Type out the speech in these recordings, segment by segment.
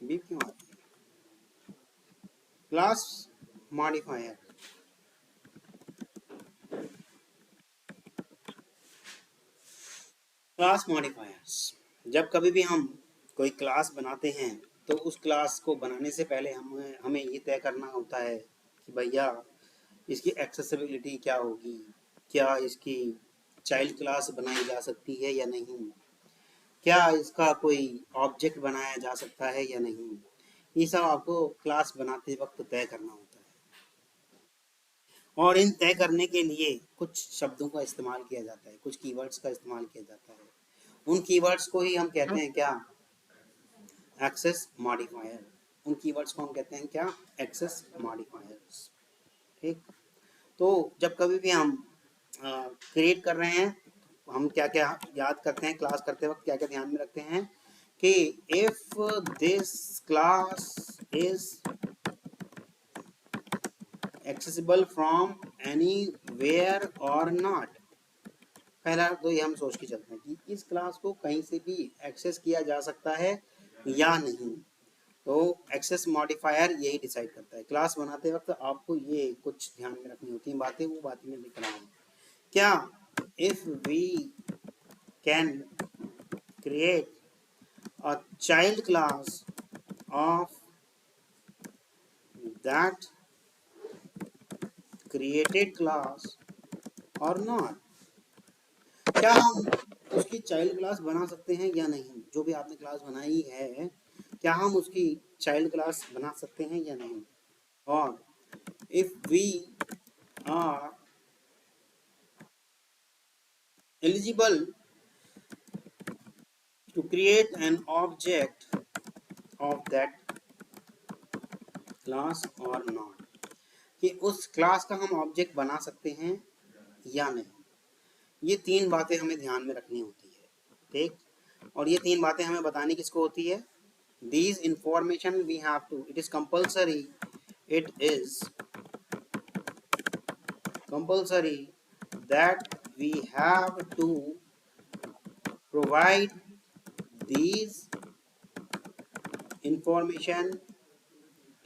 Beep क्यों आती है? क्लास मॉडिफायर, क्लास मॉडिफायर्स, जब कभी भी हम कोई क्लास बनाते हैं तो उस क्लास को बनाने से पहले हमें ये तय करना होता है कि भैया इसकी एक्सेसिबिलिटी क्या होगी, क्या इसकी चाइल्ड क्लास बनाई जा सकती है या नहीं, क्या इसका कोई ऑब्जेक्ट बनाया जा सकता है या नहीं। ये सब आपको क्लास बनाते वक्त तय करना होता है और इन तय करने के लिए कुछ शब्दों का इस्तेमाल किया जाता है, कुछ कीवर्ड्स का इस्तेमाल किया जाता है। उन कीवर्ड्स को ही हम कहते हैं क्या? Access modifier. उन कीवर्ड्स को हम कहते हैं क्या? Access modifiers. ठीक। तो जब कभी भी हम क्रिएट कर रहे हैं, हम क्या क्या याद करते हैं, क्लास करते वक्त क्या क्या ध्यान में रखते हैं कि if this class is accessible from anywhere और नॉट। पहला तो ये हम सोच के चलते हैं कि इस क्लास को कहीं से भी एक्सेस किया जा सकता है या नहीं। तो एक्सेस मॉडिफायर यही डिसाइड करता है। क्लास बनाते वक्त आपको ये कुछ ध्यान में रखनी होती है बातें, वो बातें मैं लिख रहा हूँ। क्या? If we can create a child class of that created class और नॉट। क्या हम उसकी चाइल्ड क्लास बना सकते हैं या नहीं? जो भी आपने क्लास बनाई है, क्या हम उसकी चाइल्ड क्लास बना सकते हैं या नहीं? और if we are eligible to create an object of that class or not, कि उस क्लास का हम ऑब्जेक्ट बना सकते हैं या नहीं। ये तीन बातें हमें ध्यान में रखनी होती है। ठीक। और ये तीन बातें हमें बतानी किसको होती है? These information we have to, it is compulsory that we have to provide these information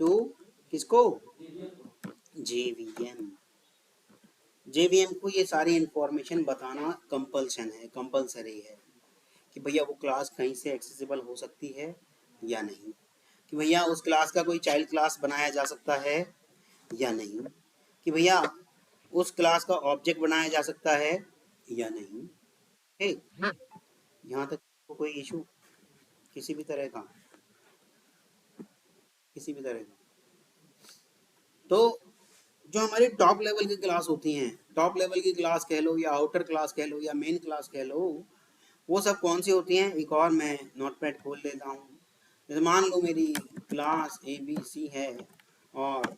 to किसको? JVM। JVM को ये सारी इंफॉर्मेशन बताना कंपल्सन है, कंपल्सरी है कि भैया वो क्लास कहीं से एक्सेसिबल हो सकती है या नहीं, कि भैया उस क्लास का कोई चाइल्ड क्लास बनाया जा सकता है या नहीं, कि भैया उस क्लास का ऑब्जेक्ट बनाया जा सकता है या नहीं। ठीक। यहाँ तक कोई इशू किसी भी तरह का, किसी भी तरह का? तो जो हमारी टॉप लेवल की क्लास होती हैं, टॉप लेवल की क्लास कह लो या आउटर क्लास कह लो या मेन क्लास कह लो, वो सब कौन सी होती हैं? एक और मैं नोटपैड खोल लेता हूँ। जैसे मान लो मेरी क्लास ABC है और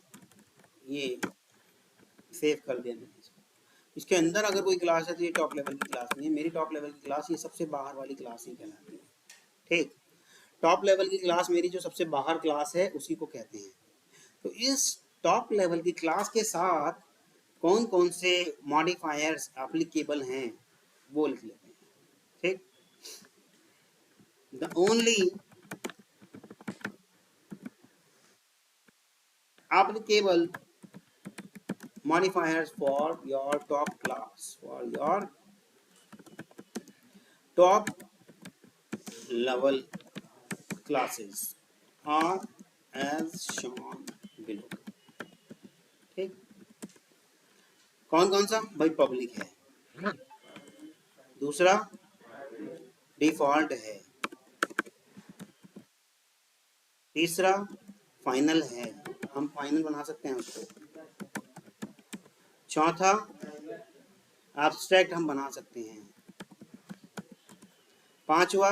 ये सेव कर देना। इसके अंदर अगर कोई क्लास है तो ये टॉप लेवल की क्लास नहीं है। मेरी टॉप लेवल की क्लास ये सबसे बाहर वाली क्लास ही कहलाती है। ठीक। टॉप लेवल की क्लास मेरी जो सबसे बाहर क्लास है उसी को कहते हैं। तो इस टॉप लेवल की क्लास के साथ कौन कौन से मॉडिफायर्स एप्लीकेबल हैं वो लिख लेते हैं। ठीक। The only applicable modifiers for your top class, for your top level classes are as shown below। ठीक। कौन कौन सा? भाई पब्लिक है, दूसरा डिफॉल्ट है, तीसरा फाइनल है, हम फाइनल बना सकते हैं उसको, चौथा एब्स्ट्रैक्ट हम बना सकते हैं, पांचवा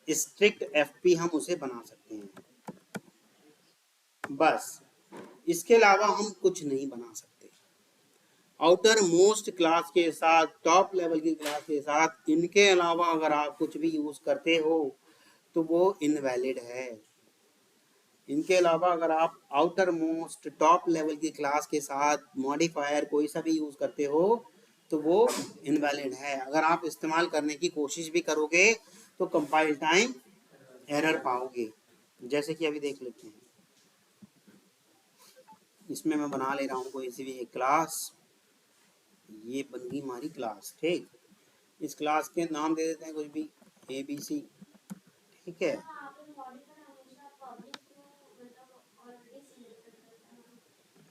स्ट्रिक्ट FP हम उसे बना सकते हैं। बस, इसके अलावा हम कुछ नहीं बना सकते। आउटर मोस्ट क्लास के साथ, टॉप लेवल की क्लास के साथ, इनके अलावा अगर आप कुछ भी यूज करते हो तो वो इनवैलिड है। इनके अलावा अगर आप आउटर मोस्ट टॉप लेवल की क्लास के साथ मॉडिफायर कोई सा भी यूज करते हो तो वो इनवैलिड है। अगर आप इस्तेमाल करने की कोशिश भी करोगे तो कंपाइल टाइम एरर पाओगे। जैसे कि अभी देख लेते हैं, इसमें मैं बना ले रहा हूँ कोई सी भी एक क्लास, ये बन गई हमारी क्लास। ठीक, इस क्लास के नाम दे देते हैं कुछ भी, ABC। ठीक है,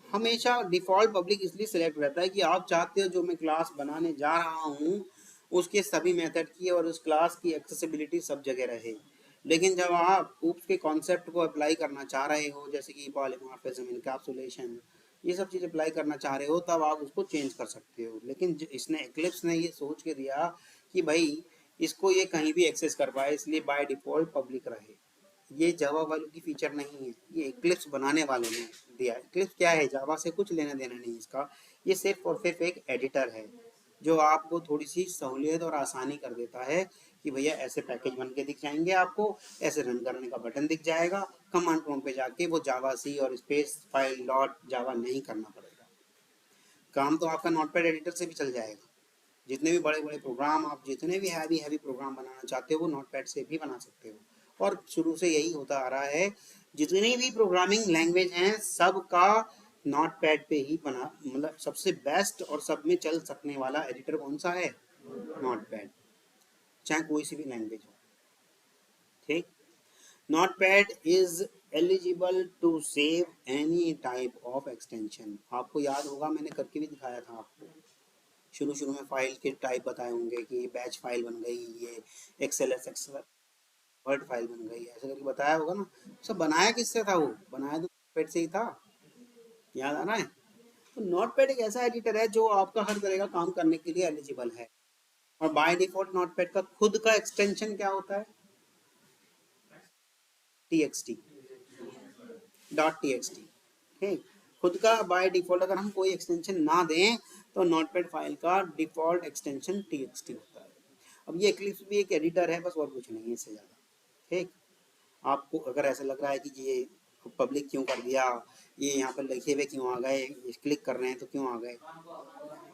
हमेशा डिफ़ॉल्ट पब्लिक इसलिए सेलेक्ट रहता है कि आप चाहते हो जो मैं क्लास बनाने जा रहा हूँ उसके सभी मेथड की और उस क्लास की एक्सेसिबिलिटी सब जगह रहे। लेकिन जब आप ऊप्स के कॉन्सेप्ट को अप्लाई करना चाह रहे हो, जैसे कि पॉलीमॉर्फिज्म, इनकैप्सुलेशन, ये सब चीज़ अप्लाई करना चाह रहे हो, तब आप उसको चेंज कर सकते हो। लेकिन इसने एक्लिप्स ने ये सोच के दिया कि भाई इसको ये कहीं भी एक्सेस कर पाए, इसलिए बाय डिफ़ॉल्ट पब्लिक रहे। ये जावा वालों की फीचर नहीं है, ये इक्लिप्स बनाने वालों ने दिया है। इक्लिप्स क्या है, जावा से कुछ लेना देना नहीं इसका, ये सिर्फ और सिर्फ एक एडिटर है जो आपको थोड़ी सी सहूलियत और आसानी कर देता है कि भैया ऐसे पैकेज बन के दिख जाएंगे, आपको ऐसे रन करने का बटन दिख जाएगा, कमांड प्रॉम्प्ट पे जाके वो जावा सी और स्पेस फाइल डॉट जावा नहीं करना पड़ेगा। काम तो आपका नोटपैड एडिटर से भी चल जाएगा। जितने भी बड़े बड़े प्रोग्राम, आप जितने भी हैवी हैवी प्रोग्राम बनाना चाहते हो वो नोटपैड से भी बना सकते हो। और शुरू से यही होता आ रहा है, जितनी भी प्रोग्रामिंग लैंग्वेज हैं सबका नोटपैड पे ही बना, मतलब सबसे बेस्ट और सब में चल सकने वाला एडिटर कौन सा है, नोटपैड, चाहे कोई सी भी लैंग्वेज हो। ठीक, notepad is eligible to save any type of extension. आपको याद होगा मैंने करके भी दिखाया था आपको, शुरू शुरू में फाइल के टाइप बताए होंगे कि बैच फाइल बन गई, ये XLS एक्सेल वर्ड फाइल बन गई, ऐसे करके बताया होगा ना। सब बनाया किससे था, वो बनाया तो नोटपैड से ही था, याद आ रहा है। तो नोटपैड एक ऐसा एडिटर है जो आपका हर तरह का काम करने के लिए एलिजिबल है। और बाय डिफॉल्ट नोटपैड का खुद का एक्सटेंशन क्या होता है, TXT, .txt। ठीक, खुद का बाय डिफॉल्ट अगर हम कोई एक्सटेंशन ना दें तो नोटपैड फाइल का डिफॉल्ट एक्सटेंशन TXT होता है। अब ये एक्लिप्स भी एक एडिटर है बस, और कुछ नहीं है इससे ज़्यादा। ठीक, आपको अगर ऐसा लग रहा है कि ये पब्लिक क्यों कर दिया, ये यहाँ पर लिखे हुए क्यों आ गए, क्लिक कर रहे हैं तो क्यों आ गए,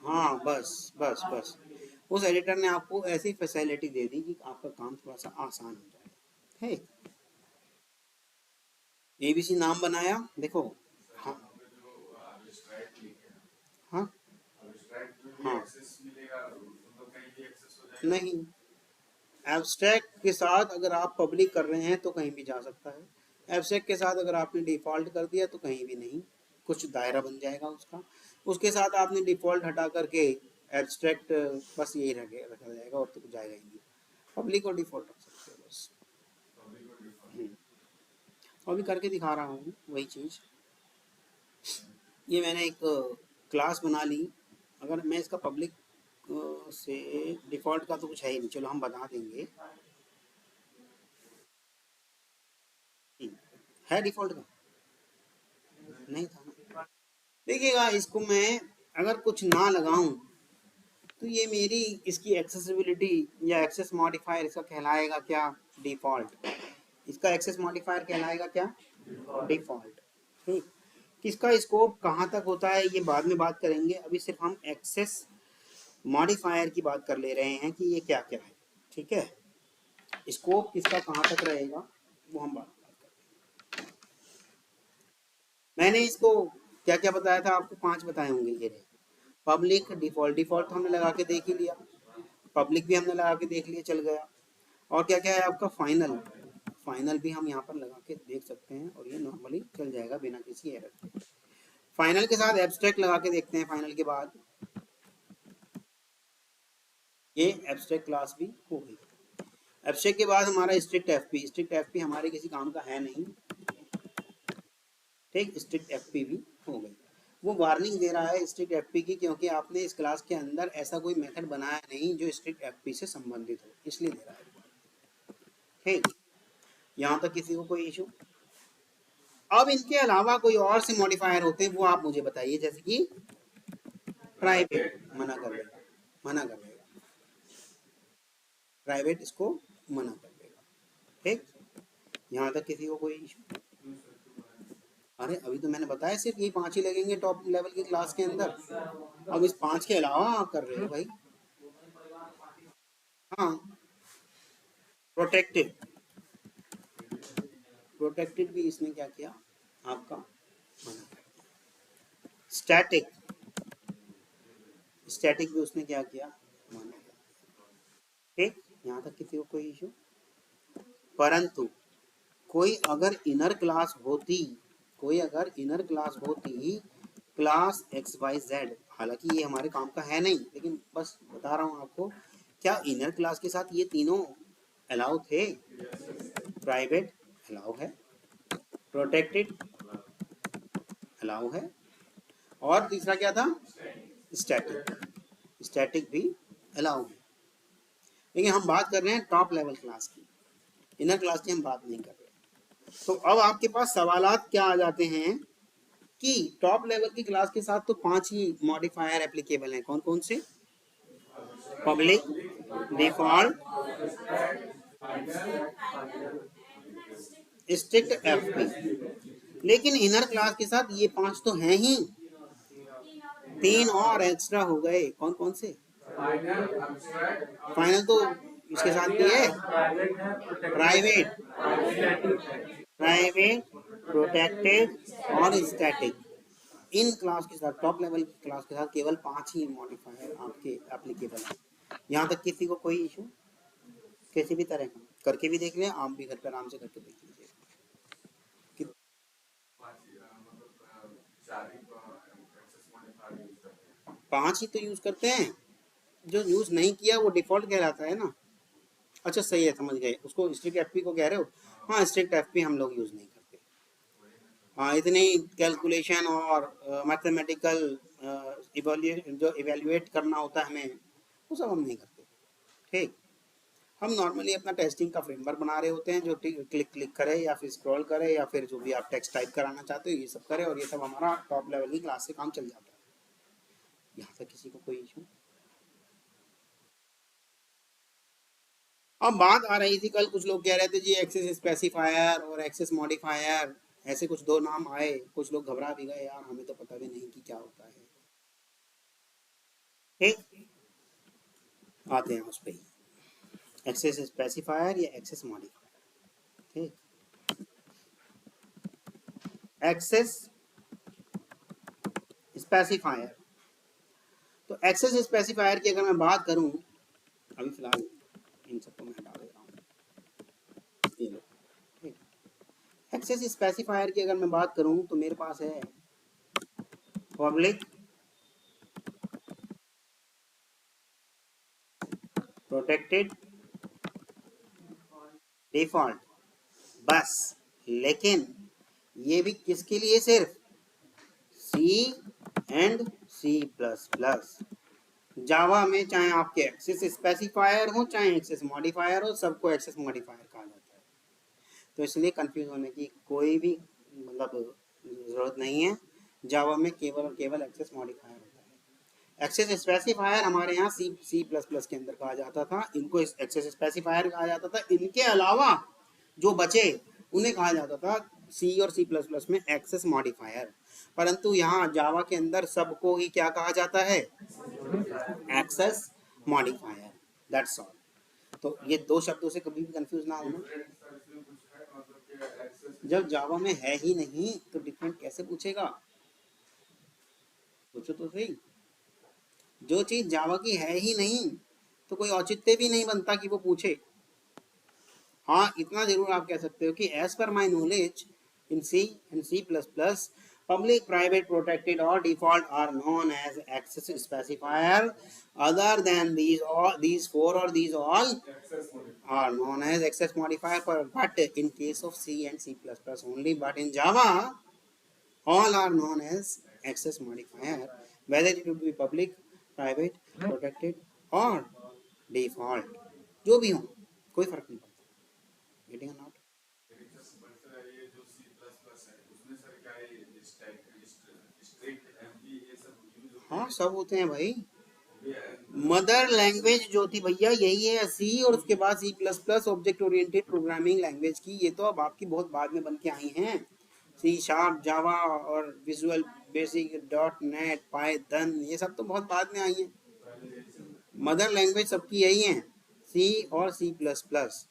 हाँ बस बस बस, उस एडिटर ने आपको ऐसी फैसिलिटी दे दी कि आपका काम थोड़ा सा आसान हो जाए। ठीक, ABC नाम बनाया, देखो, हाँ हाँ हाँ, नहीं, एब्स्ट्रैक्ट के साथ अगर आप पब्लिक कर रहे हैं तो कहीं भी जा सकता है। एब्स्ट्रैक्ट के साथ अगर आपने डिफ़ॉल्ट कर दिया तो कहीं भी नहीं, कुछ दायरा बन जाएगा उसका। उसके साथ आपने डिफ़ॉल्ट हटा करके एब्स्ट्रैक्ट बस यही रखा जाएगा और तो कुछ जाएगा ही नहीं। पब्लिक और डिफ़ॉल्ट रख सकते हो बस। अभी करके दिखा रहा हूँ वही चीज़। ये मैंने एक क्लास बना ली, अगर मैं इसका पब्लिक से, डिफ़ॉल्ट का तो कुछ है ही नहीं, चलो हम बता देंगे। है डिफ़ॉल्ट का, नहीं था ना। देखिएगा इसको मैं अगर कुछ ना लगाऊं तो ये मेरी इसकी एक्सेसिबिलिटी या एक्सेस मॉडिफायर इसका कहलाएगा क्या, डिफ़ॉल्ट। इसका एक्सेस मॉडिफायर कहलाएगा क्या, डिफ़ॉल्ट। ठीक, किसका स्कोप कहाँ तक होता है ये बाद में बात करेंगे, अभी सिर्फ हम एक्सेस मॉडिफायर की बात कर ले रहे हैं कि ये क्या क्या है। ठीक है, स्कोप किसका कहाँ तक रहेगा वो हम बात करेंगे। मैंने इसको क्या क्या बताया था आपको, 5 बताए होंगे ये रहे। पब्लिक, डिफ़ॉल्ट, डिफ़ॉल्ट तो हमने लगा के देख ही लिया, पब्लिक भी हमने लगा के देख लिया, चल गया। और क्या क्या है आपका, फाइनल, फाइनल भी हम यहाँ पर लगा के देख सकते हैं और ये नॉर्मली चल जाएगा बिना किसी एरर के। फाइनल के साथ एब्स्ट्रैक्ट लगा के देखते हैं, फाइनल के बाद ये एब्स्ट्रैक्ट क्लास भी हो गई। एब्स्ट्रैक्ट के बाद हमारा स्ट्रिक्ट एफपी, स्ट्रिक्ट एफपी हमारे किसी काम का है नहीं। ठीक, स्ट्रिक्ट एफपी भी हो गई। वो वार्निंग दे रहा है स्ट्रिक्ट एफपी की, क्योंकि आपने इस क्लास के अंदर ऐसा कोई मेथड बनाया नहीं जो स्ट्रिक्ट एफपी से संबंधित हो, इसलिए दे रहा है। ठीक, यहाँ तक किसी को कोई इशू। अब इनके अलावा कोई और से मॉडिफायर होते हैं वो आप मुझे बताइए, जैसे कि प्राइवेट मना कर देगा, मना कर देगा, प्राइवेट इसको मना कर देगा। ठीक, यहाँ तक किसी को कोई इशू। अरे अभी तो मैंने बताया सिर्फ ये 5 ही लगेंगे टॉप लेवल की क्लास के अंदर, अब इस 5 के अलावा आप कर रहे हो भाई। हाँ, प्रोटेक्टेड, प्रोटेक्टेड भी इसने क्या किया आपका मना कर दिया। स्टैटिक, स्टैटिक भी उसने क्या किया मना कर दिया। ठीक, यहाँ तक किसी को कोई इशू? परंतु कोई अगर इनर क्लास होती, कोई अगर इनर क्लास होती क्लास एक्स वाई जेड, हालांकि ये हमारे काम का है नहीं, लेकिन बस बता रहा हूँ आपको, क्या इनर क्लास के साथ ये तीनों अलाउ थे? प्राइवेट अलाउ है, प्रोटेक्टेड अलाउ है, और तीसरा क्या था? स्टैटिक, स्टैटिक भी अलाउ है। लेकिन हम बात कर रहे हैं टॉप लेवल क्लास की, इनर क्लास की हम बात नहीं कर रहे। तो अब आपके पास सवालात क्या आ जाते हैं कि टॉप लेवल की क्लास के साथ तो 5 ही मॉडिफायर एप्लीकेबल हैं। कौन कौन से? Public, default, strict FP. लेकिन इनर क्लास के साथ ये 5 तो हैं ही, 3 और एक्स्ट्रा हो गए। कौन कौन से? फाइनल तो इसके साथ भी है, प्राइवेट, प्राइवेट, प्रोटेक्टेड और स्टैटिक। इन क्लास के साथ, टॉप लेवल की क्लास के साथ केवल 5 ही मॉडिफायर आपके एप्लीकेबल हैं। यहाँ तक किसी को कोई इशू? किसी भी तरह का करके भी देख लें, आप भी घर पर आराम से करके देख लीजिए। 5 ही तो यूज करते हैं, जो यूज नहीं किया वो डिफॉल्ट कहलाता है ना। अच्छा सही है, समझ गए, उसको स्ट्रिक्ट एफपी को कह रहे हो। हाँ, स्ट्रिक्ट एफपी हम लोग यूज नहीं करते। हाँ, इतनी कैलकुलेशन और मैथमेटिकल जो इवेल्युएट करना होता है हमें, वो सब हम नहीं करते। ठीक, हम नॉर्मली अपना टेस्टिंग का फ्रेमवर्क बना रहे होते हैं, जो क्लिक क्लिक करे या फिर स्क्रॉल करे या फिर जो भी आप टेक्स्ट टाइप कराना चाहते हो ये सब करे, और ये सब हमारा टॉप लेवल की क्लास से काम चल जाता है। यहाँ तक किसी को कोई इशू? अब बात आ रही थी, कल कुछ लोग कह रहे थे जी एक्सेस स्पेसिफायर और एक्सेस मॉडिफायर, ऐसे कुछ 2 नाम आए, कुछ लोग घबरा भी गए, यार हमें तो पता भी नहीं कि क्या होता है। ठीक, आते हैं उस पर, एक्सेस स्पेसिफायर या एक्सेस मॉडिफायर। ठीक, एक्सेस स्पेसिफायर, तो एक्सेस स्पेसिफायर की अगर मैं बात करूं, अभी फिलहाल इन सबको मैं हटा दे रहा हूं, ये लो। ठीक, एक्सेस स्पेसिफायर की अगर मैं बात करूं तो मेरे पास है पब्लिक, प्रोटेक्टेड, डिफॉल्ट, बस। लेकिन ये भी किसके लिए? सिर्फ सी एंड सी प्लस प्लस। जावा में चाहे आपके एक्सेस स्पेसिफायर हो चाहे एक्सेस मॉडिफायर हो, सबको एक्सेस मॉडिफायर कहा जाता है। तो इसलिए कंफ्यूज होने की कोई भी मतलब जरूरत नहीं है। जावा में केवल और केवल एक्सेस मॉडिफायर होता है। एक्सेस स्पेसिफायर हमारे यहाँ सी प्लस प्लस के अंदर कहा जाता था, इनको एक्सेस स्पेसिफायर कहा जाता था। इनके अलावा जो बचे उन्हें कहा जाता था सी और सी प्लस प्लस में एक्सेस मॉडिफायर। परंतु यहाँ जावा के अंदर सबको ही क्या कहा जाता है? Access modifier, that's all. तो ये 2 शब्दों से कभी भी कंफ्यूज ना होना। जब जावा में है ही नहीं तो डिफरेंट कैसे पूछेगा? सोचो तो सही, जो चीज जावा की है ही नहीं तो कोई औचित्य भी नहीं बनता कि वो पूछे। हाँ, इतना जरूर आप कह सकते हो कि as per my knowledge in C and C plus plus, public, private, protected or default are known as access specifier. Other than these 4 or these all are known as access modifier, but in case of C and C++ only. But in Java, all are known as access modifier, whether it would be public, private, protected or default. जो भी हो, कोई फर्क नहीं पड़ता। Getting or not? हाँ, सब होते हैं भाई। मदर लैंग्वेज जो थी भैया यही है सी, और उसके बाद C plus plus object oriented programming language की। ये तो अब आपकी बहुत बाद में बन के आई हैं, सी शार्प, जावा और visual basic, dot net, Python, ये सब तो बहुत बाद में आई हैं। मदर लैंग्वेज सबकी यही है, सी और सी प्लस प्लस।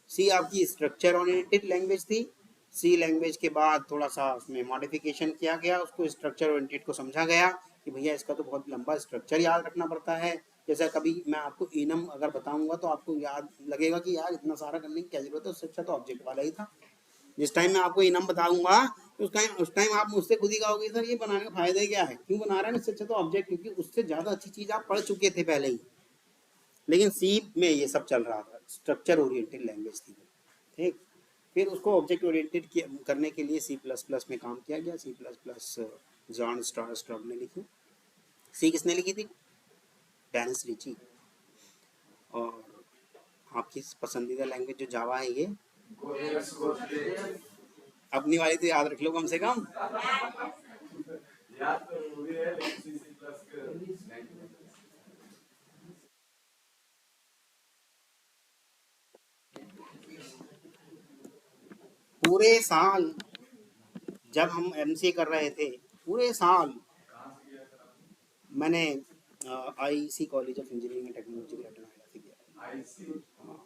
सी आपकी स्ट्रक्चर ओरिएंटेड लैंग्वेज थी। सी लैंग्वेज के बाद थोड़ा सा उसमें मॉडिफिकेशन किया गया, उसको स्ट्रक्चर ओरिएंटेड को समझा गया कि भैया इसका तो बहुत लंबा स्ट्रक्चर याद रखना पड़ता है। जैसा कभी मैं आपको इनम अगर बताऊंगा तो आपको याद लगेगा कि यार इतना सारा करने की क्या जरूरत है, उससे अच्छा तो ऑब्जेक्ट वाला ही था। जिस टाइम मैं आपको इनम बताऊंगा तो उस टाइम आप मुझसे खुद ही कहोगे सर ये बनाने का फायदा ही क्या है, क्यों बना रहे हैं, इससे अच्छा तो ऑब्जेक्ट, क्योंकि उससे ज्यादा अच्छी चीज आप पढ़ चुके थे पहले ही। लेकिन सी में ये सब चल रहा था, स्ट्रक्चर ओरिएंटेड लैंग्वेज थी, ठीक। फिर उसको ऑब्जेक्ट ओरिएंटेड करने के लिए सी प्लस प्लस में काम किया गया। सी प्लस प्लस जॉन स्ट्रॉब ने लिखी। सी किसने लिखी थी? Dennis Ritchie. और आपकी पसंदीदा लैंग्वेज जो जावा है, ये अपनी वाली तो याद रख लो कम से कम। पूरे साल जब हम एमसीए कर रहे थे, पूरे साल मैंने IC college of engineering and technology greater Noida से किया। हाँ,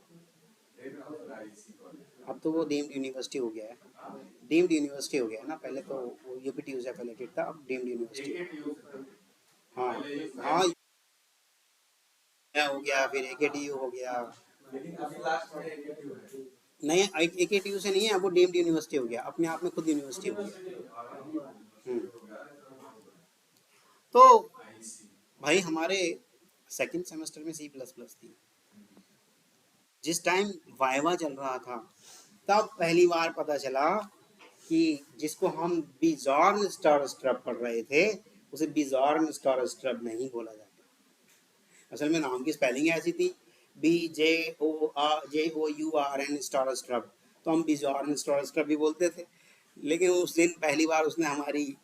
अब तो वो डीम्ड यूनिवर्सिटी हो गया है। डीम्ड यूनिवर्सिटी हो गया है ना, पहले तो वो यूपीटी से एफिलिएटेड था, अब डीम्ड यूनिवर्सिटी। हाँ हाँ, हो गया, फिर एकेटीयू हो गया। नहीं, एकेटीयू से नहीं है, अब वो डीम्ड यूनिवर्सिटी हो गया, अपने आप में खुद यूनिवर्सिटी हो गया। तो भाई हमारे सेकंड सेमेस्टर में सी प्लस प्लस थी। जिस टाइम वाइवा चल रहा था तब पहली बार पता चला कि जिसको हम बिजॉर्न स्टार स्ट्रब पढ़ रहे थे उसे बिजॉर्न स्टार स्ट्रब नहीं बोला जाता। असल में नाम की स्पेलिंग ऐसी थी, BJOJOURN स्टार स्ट्रब, तो हम बिजॉर्न स्टार स्ट्रब भी बोलते थे। लेकिन उस दिन पहली बार उसने हमारी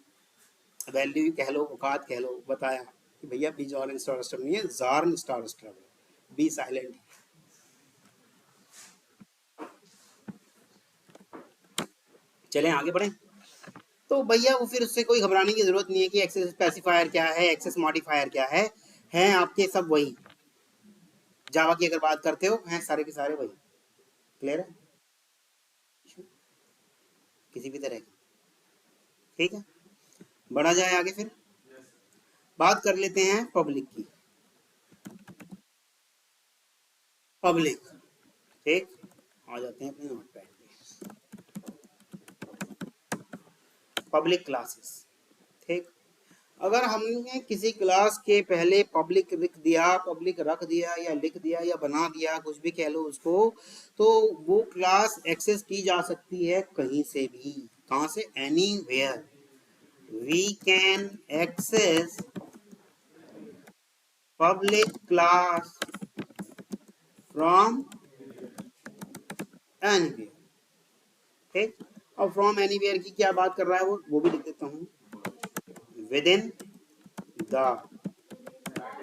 वैल्यू कह लो, औकात कह लो, बताया कि भैया बिजॉर्न स्टार स्ट्रब नहीं है, जॉर्न स्टार स्ट्रब है, बी साइलेंट। चलें आगे बढ़ें। तो भैया वो फिर उससे कोई घबराने की जरूरत नहीं है कि एक्सेस स्पेसिफायर क्या है, एक्सेस मॉडिफायर क्या है आपके सब वही। जावा की अगर बात करते हो, हैं सारे के सारे वही। क्लियर है? किसी भी तरह की, ठीक है। बढ़ा जाए आगे, फिर बात कर लेते हैं पब्लिक की। पब्लिक, ठीक। आ जाते हैं अपने नोटपैड पे। पब्लिक क्लासेस, ठीक। अगर हमने किसी क्लास के पहले पब्लिक लिख दिया, पब्लिक रख दिया या लिख दिया या बना दिया, कुछ भी कह लो उसको, तो वो क्लास एक्सेस की जा सकती है कहीं से भी। कहाँ से? Anywhere we can access public class from anywhere, ठीक। और फ्रॉम एनीवेयर की क्या बात कर रहा है वो भी लिख देता हूँ। विद इन द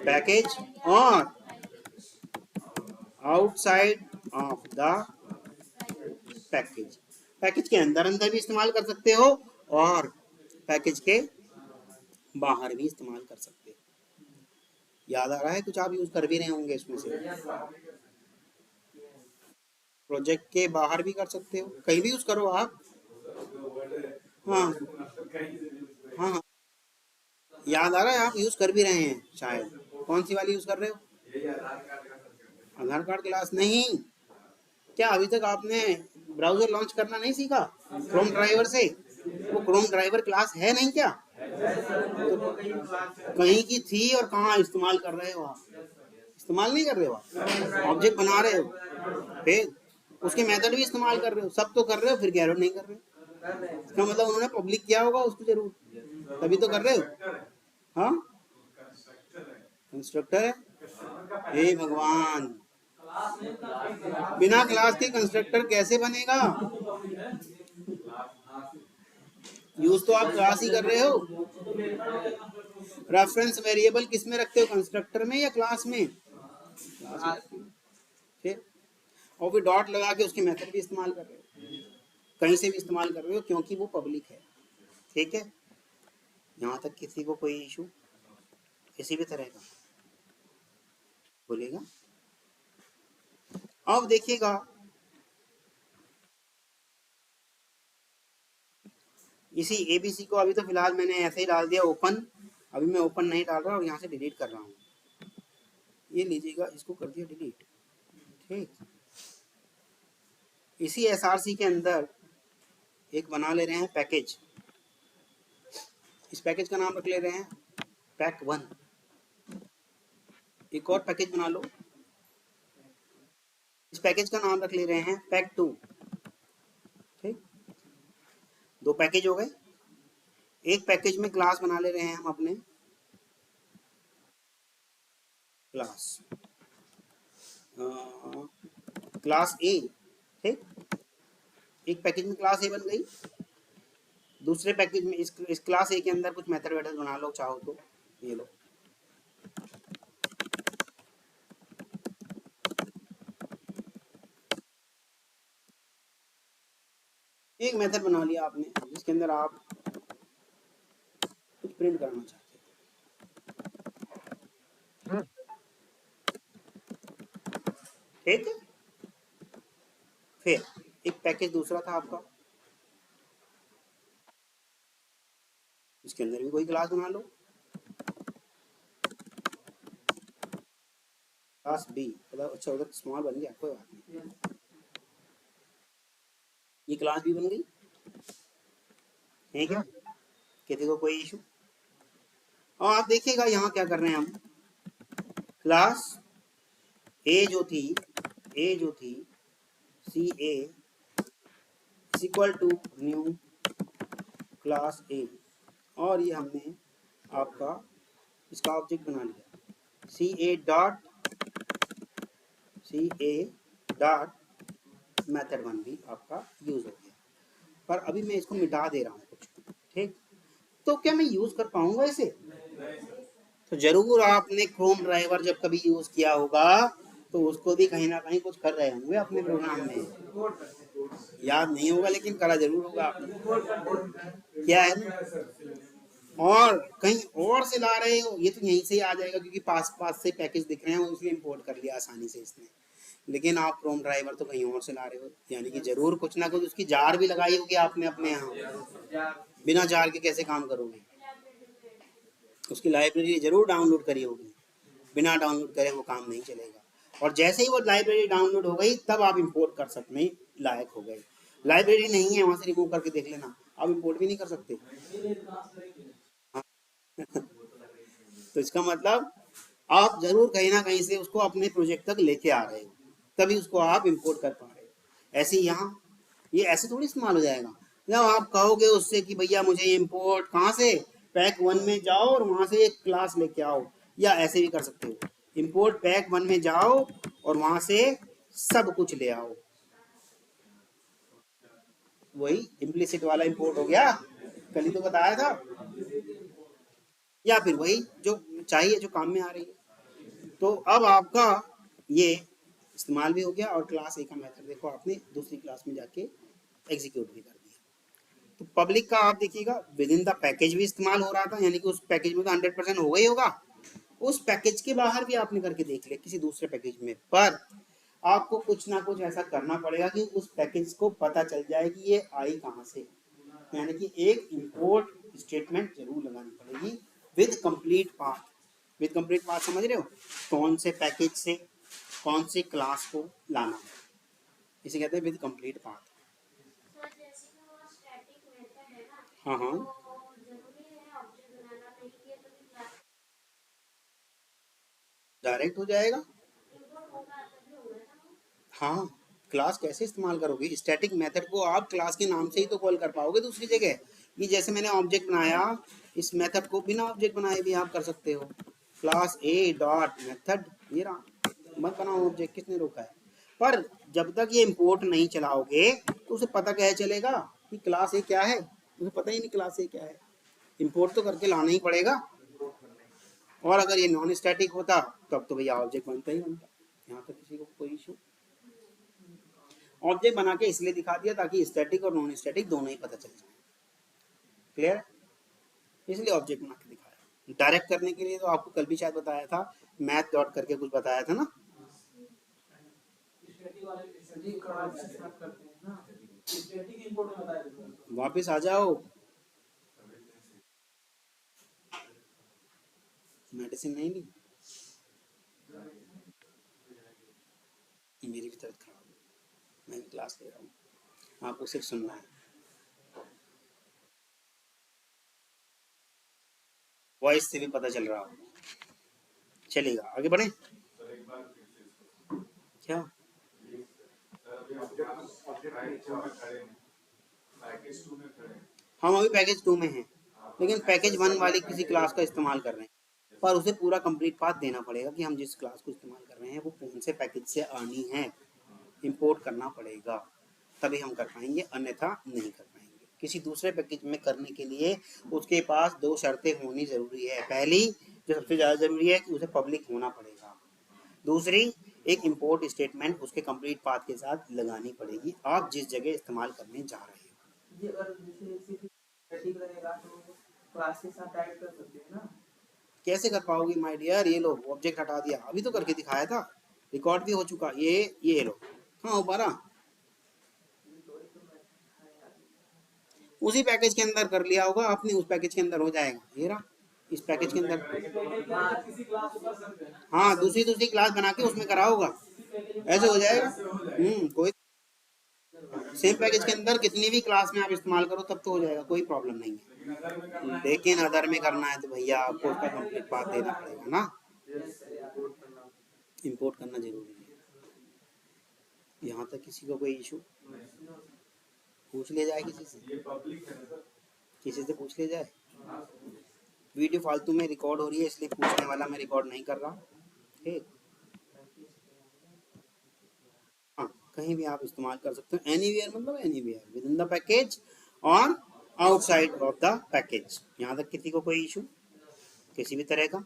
पैकेज और outside of the package. Package के अंदर अंदर भी इस्तेमाल कर सकते हो और पैकेज के बाहर भी इस्तेमाल कर सकते हो। याद आ रहा है कुछ? आप यूज कर भी रहे होंगे इसमें से। प्रोजेक्ट के बाहर भी कर सकते हो, कहीं भी यूज करो आप। हाँ हाँ हाँ, याद आ रहा है, आप यूज कर भी रहे हैं शायद। कौन सी वाली यूज कर रहे हो? आधार कार्ड क्लास नहीं? क्या अभी तक आपने ब्राउजर लॉन्च करना नहीं सीखा क्रोम ड्राइवर से? वो क्रोम ड्राइवर क्लास है नहीं क्या? तो कहीं की थी और कहाँ इस्तेमाल कर रहे हो आप? इस्तेमाल नहीं कर रहे हो आप, ऑब्जेक्ट बना रहे हो, फिर उसके मेथड भी इस्तेमाल कर रहे हो, सब तो कर रहे हो, फिर कह रहे हो नहीं कर रहे हो। इसका मतलब उन्होंने पब्लिक किया होगा उसको जरूर, तभी तो कर रहे हो। हाँ, कंस्ट्रक्टर है। हे भगवान, बिना क्लास के कंस्ट्रक्टर कैसे बनेगा? यूज तो आप क्लास ही कर रहे हो। रेफरेंस वेरिएबल किस में रखते हो, कंस्ट्रक्टर में या क्लास में? क्लास में रखते हो। फिर और फिर डॉट लगा के उसके मेथड भी इस्तेमाल कर रहे हो, कहीं से भी इस्तेमाल कर रहे हो, क्योंकि वो पब्लिक है, ठीक है। यहाँ तक किसी को कोई इशू किसी भी तरह का बोलेगा? अब देखिएगा, इसी एबीसी को अभी तो फिलहाल मैंने ऐसे ही डाल दिया ओपन, अभी मैं ओपन नहीं डाल रहा और यहाँ से डिलीट कर रहा हूँ। ये लीजिएगा, इसको कर दिया डिलीट। ठीक, इसी एसआरसी के अंदर एक बना ले रहे हैं पैकेज। इस पैकेज का नाम रख ले रहे हैं पैक 1। एक और पैकेज बना लो, इस पैकेज का नाम रख ले रहे हैं पैक 2। ठीक, 2 पैकेज हो गए। एक पैकेज में क्लास बना ले रहे हैं हम अपने क्लास क्लास ए। ठीक, एक पैकेज में क्लास ए बन गई। दूसरे पैकेज में इस क्लास ए के अंदर कुछ मेथड वेथड बना लो चाहो तो, ये लो। एक मेथड बना लिया आपने जिसके अंदर आप कुछ प्रिंट करना चाहते हो। ठीक है, फिर एक पैकेज दूसरा था आपका, इसके अंदर भी कोई क्लास बना लो, क्लास बी। अच्छा, उधर स्मॉल बन गया, कोई बात नहीं। ये क्लास बी बन गई। ठीक है, किसी को कोई इशू? और आप देखिएगा यहाँ क्या कर रहे हैं हम, क्लास ए जो थी C A equal to new class A, और ये हमने आपका इसका ऑब्जेक्ट बना लिया सी ए डॉट मेथड 1 भी आपका यूज हो गया। पर अभी मैं इसको मिटा दे रहा हूँ कुछ। ठीक, तो क्या मैं यूज कर पाऊंगा इसे? तो जरूर आपने क्रोम ड्राइवर जब कभी यूज किया होगा तो उसको भी कहीं ना कहीं कुछ कर रहे होंगे अपने प्रोग्राम में, याद नहीं होगा लेकिन करा जरूर होगा आपने। क्या है ना, और कहीं और से ला रहे हो, ये तो यहीं से ही आ जाएगा क्योंकि पास से पैकेज दिख रहे हैं इसलिए इंपोर्ट कर लिया आसानी से इसने। लेकिन आप क्रोम ड्राइवर तो कहीं और से ला रहे हो, यानी कि जरूर कुछ ना कुछ उसकी जार भी लगाई होगी आपने अपने यहाँ। बिना जार के कैसे काम करोगे? उसकी लाइब्रेरी जरूर डाउनलोड करी होगी, बिना डाउनलोड करे वो काम नहीं चलेगा। और जैसे ही वो लाइब्रेरी डाउनलोड हो गई तब आप इंपोर्ट कर सकने लायक हो गए। लाइब्रेरी नहीं है वहां से रिमूव करके देख लेना, आप इंपोर्ट भी नहीं कर सकते। तो इसका मतलब आप जरूर कहीं ना कहीं से उसको अपने प्रोजेक्ट तक लेके आ रहे हो, तभी उसको आप इंपोर्ट कर पा रहे हो। ऐसे ही यहाँ ये ऐसे थोड़ी इस्तेमाल हो जाएगा। जब आप कहोगे उससे कि भैया मुझे इंपोर्ट कहाँ से, पैक 1 में जाओ और वहां से एक क्लास लेके आओ, या ऐसे भी कर सकते हो, इंपोर्ट पैक 1 में जाओ और वहां से सब कुछ ले आओ। वही इम्प्लिसिट वाला इंपोर्ट हो गया, कल ही तो बताया था। या फिर वही जो चाहिए, जो काम में आ रही है। तो अब आपका ये इस्तेमाल भी हो गया और क्लास ए का मेथड देखो आपने दूसरी क्लास में जाके एग्जीक्यूट भी कर दिया। तो पब्लिक का आप देखिएगा विद इन द पैकेज भी इस्तेमाल हो रहा था, यानी कि उस पैकेज में तो 100% हो गई होगा। उस पैकेज के बाहर भी आपने करके देख लिया किसी दूसरे पैकेज में, पर आपको कुछ ना कुछ ऐसा करना पड़ेगा कि उस पैकेज को पता चल जाए कि ये आई कहाँ से, यानी कि एक इंपोर्ट स्टेटमेंट जरूर लगानी पड़ेगी with complete path. With complete path समझ रहे हो, कौन से पैकेज से कौन सी क्लास को लाना है, इसे कहते हैं विद कंप्लीट पाथ। हाँ हाँ, डायरेक्ट हो जाएगा। हाँ, क्लास कैसे इस्तेमाल करोगे? स्टैटिक मेथड को आप क्लास के नाम से ही तो कॉल कर पाओगे दूसरी जगह। कि जैसे मैंने ऑब्जेक्ट बनाया, इस मेथड को बिना ऑब्जेक्ट बनाए भी आप कर सकते हो। क्लास ए डॉट मेथड, ये रहा, मत बनाओ ऑब्जेक्ट, किसने रोका है? पर जब तक ये इंपोर्ट नहीं चलाओगे तो उसे पता कैसे चलेगा कि क्लास ए क्या है? उसे पता ही नहीं क्लास ए क्या है। इंपोर्ट तो करके लाना ही पड़ेगा। और अगर ये नॉन स्टैटिक होता तब तो भैया ऑब्जेक्ट बनता ही बनता, यहाँ तक किसी को कोई इशू। ऑब्जेक्ट बना के इसलिए दिखा दिया ताकि स्टैटिक और नॉन स्टैटिक दोनों ही पता चल जाए। क्लियर? इसलिए ऑब्जेक्ट बना के दिखाया। डायरेक्ट करने के लिए तो आपको कल भी शायद बताया था, मैथ डॉट करके कुछ बताया था ना। वापिस आ जाओ, मेडिसिन नहीं ली, मेरी भी तबीयत खराब है, मैं भी क्लास ले रहा हूँ, आपको सिर्फ सुनना है। वॉइस से भी पता चल रहा होगा। चलेगा, आगे बढ़े। क्या? हम अभी पैकेज 2 में हैं, लेकिन पैकेज 1 वाली किसी क्लास का इस्तेमाल कर रहे हैं, पर उसे पूरा कंप्लीट पाथ देना पड़ेगा कि हम जिस क्लास को इस्तेमाल कर रहे हैं वो कौन से पैकेज से आनी है, इंपोर्ट करना पड़ेगा, तभी हम कर पाएंगे, अन्यथा नहीं कर पाएंगे। किसी दूसरे पैकेज में करने के लिए उसके पास 2 शर्तें होनी ज़रूरी है। पहली, जो सबसे ज़्यादा ज़रूरी है, कि उसे पब्लिक होना पड़ेगा। दूसरी, एक इंपोर्ट स्टेटमेंट उसके कंप्लीट पाथ के साथ लगानी पड़ेगी, आप जिस जगह इस्तेमाल करने जा रहे हो। ये अगर जैसे ठीक रहेगा तो क्लास के साथ ऐड कर सकते हैं ना। कैसे कर पाओगे माय डियर? ये लो, ऑब्जेक्ट हटा दिया, अभी तो करके दिखाया था, रिकॉर्ड भी हो चुका। ये लो, हाँ हो पा रहा, उसी पैकेज के अंदर कर लिया होगा आपने, उस पैकेज के अंदर हो जाएगा। ये रहा, इस पैकेज के अंदर। हाँ, दूसरी दूसरी क्लास बना के उसमें करा होगा, ऐसे हो जाएगा। कोई सेम पैकेज के अंदर कितनी भी क्लास में आप इस्तेमाल करो तब तो हो जाएगा, कोई प्रॉब्लम नहीं है। लेकिन अदर में करना है तो भैया आपको उसका कंप्लीट पाथ देना पड़ेगा ना, इंपोर्ट करना जरूरी है। यहाँ तक किसी को कोई इशू? पूछ ले जाए किसी से, किसी से पूछ ले जाए। वीडियो फालतू में रिकॉर्ड हो रही है, इसलिए पूछने वाला मैं रिकॉर्ड नहीं कर रहा, ठीक। हाँ, कहीं भी आप इस्तेमाल कर सकते हो, एनीवेयर मतलब anywhere with in the package और आउटसाइड ऑफ द पैकेज। यहाँ तक किसी को कोई इशू किसी भी तरह का?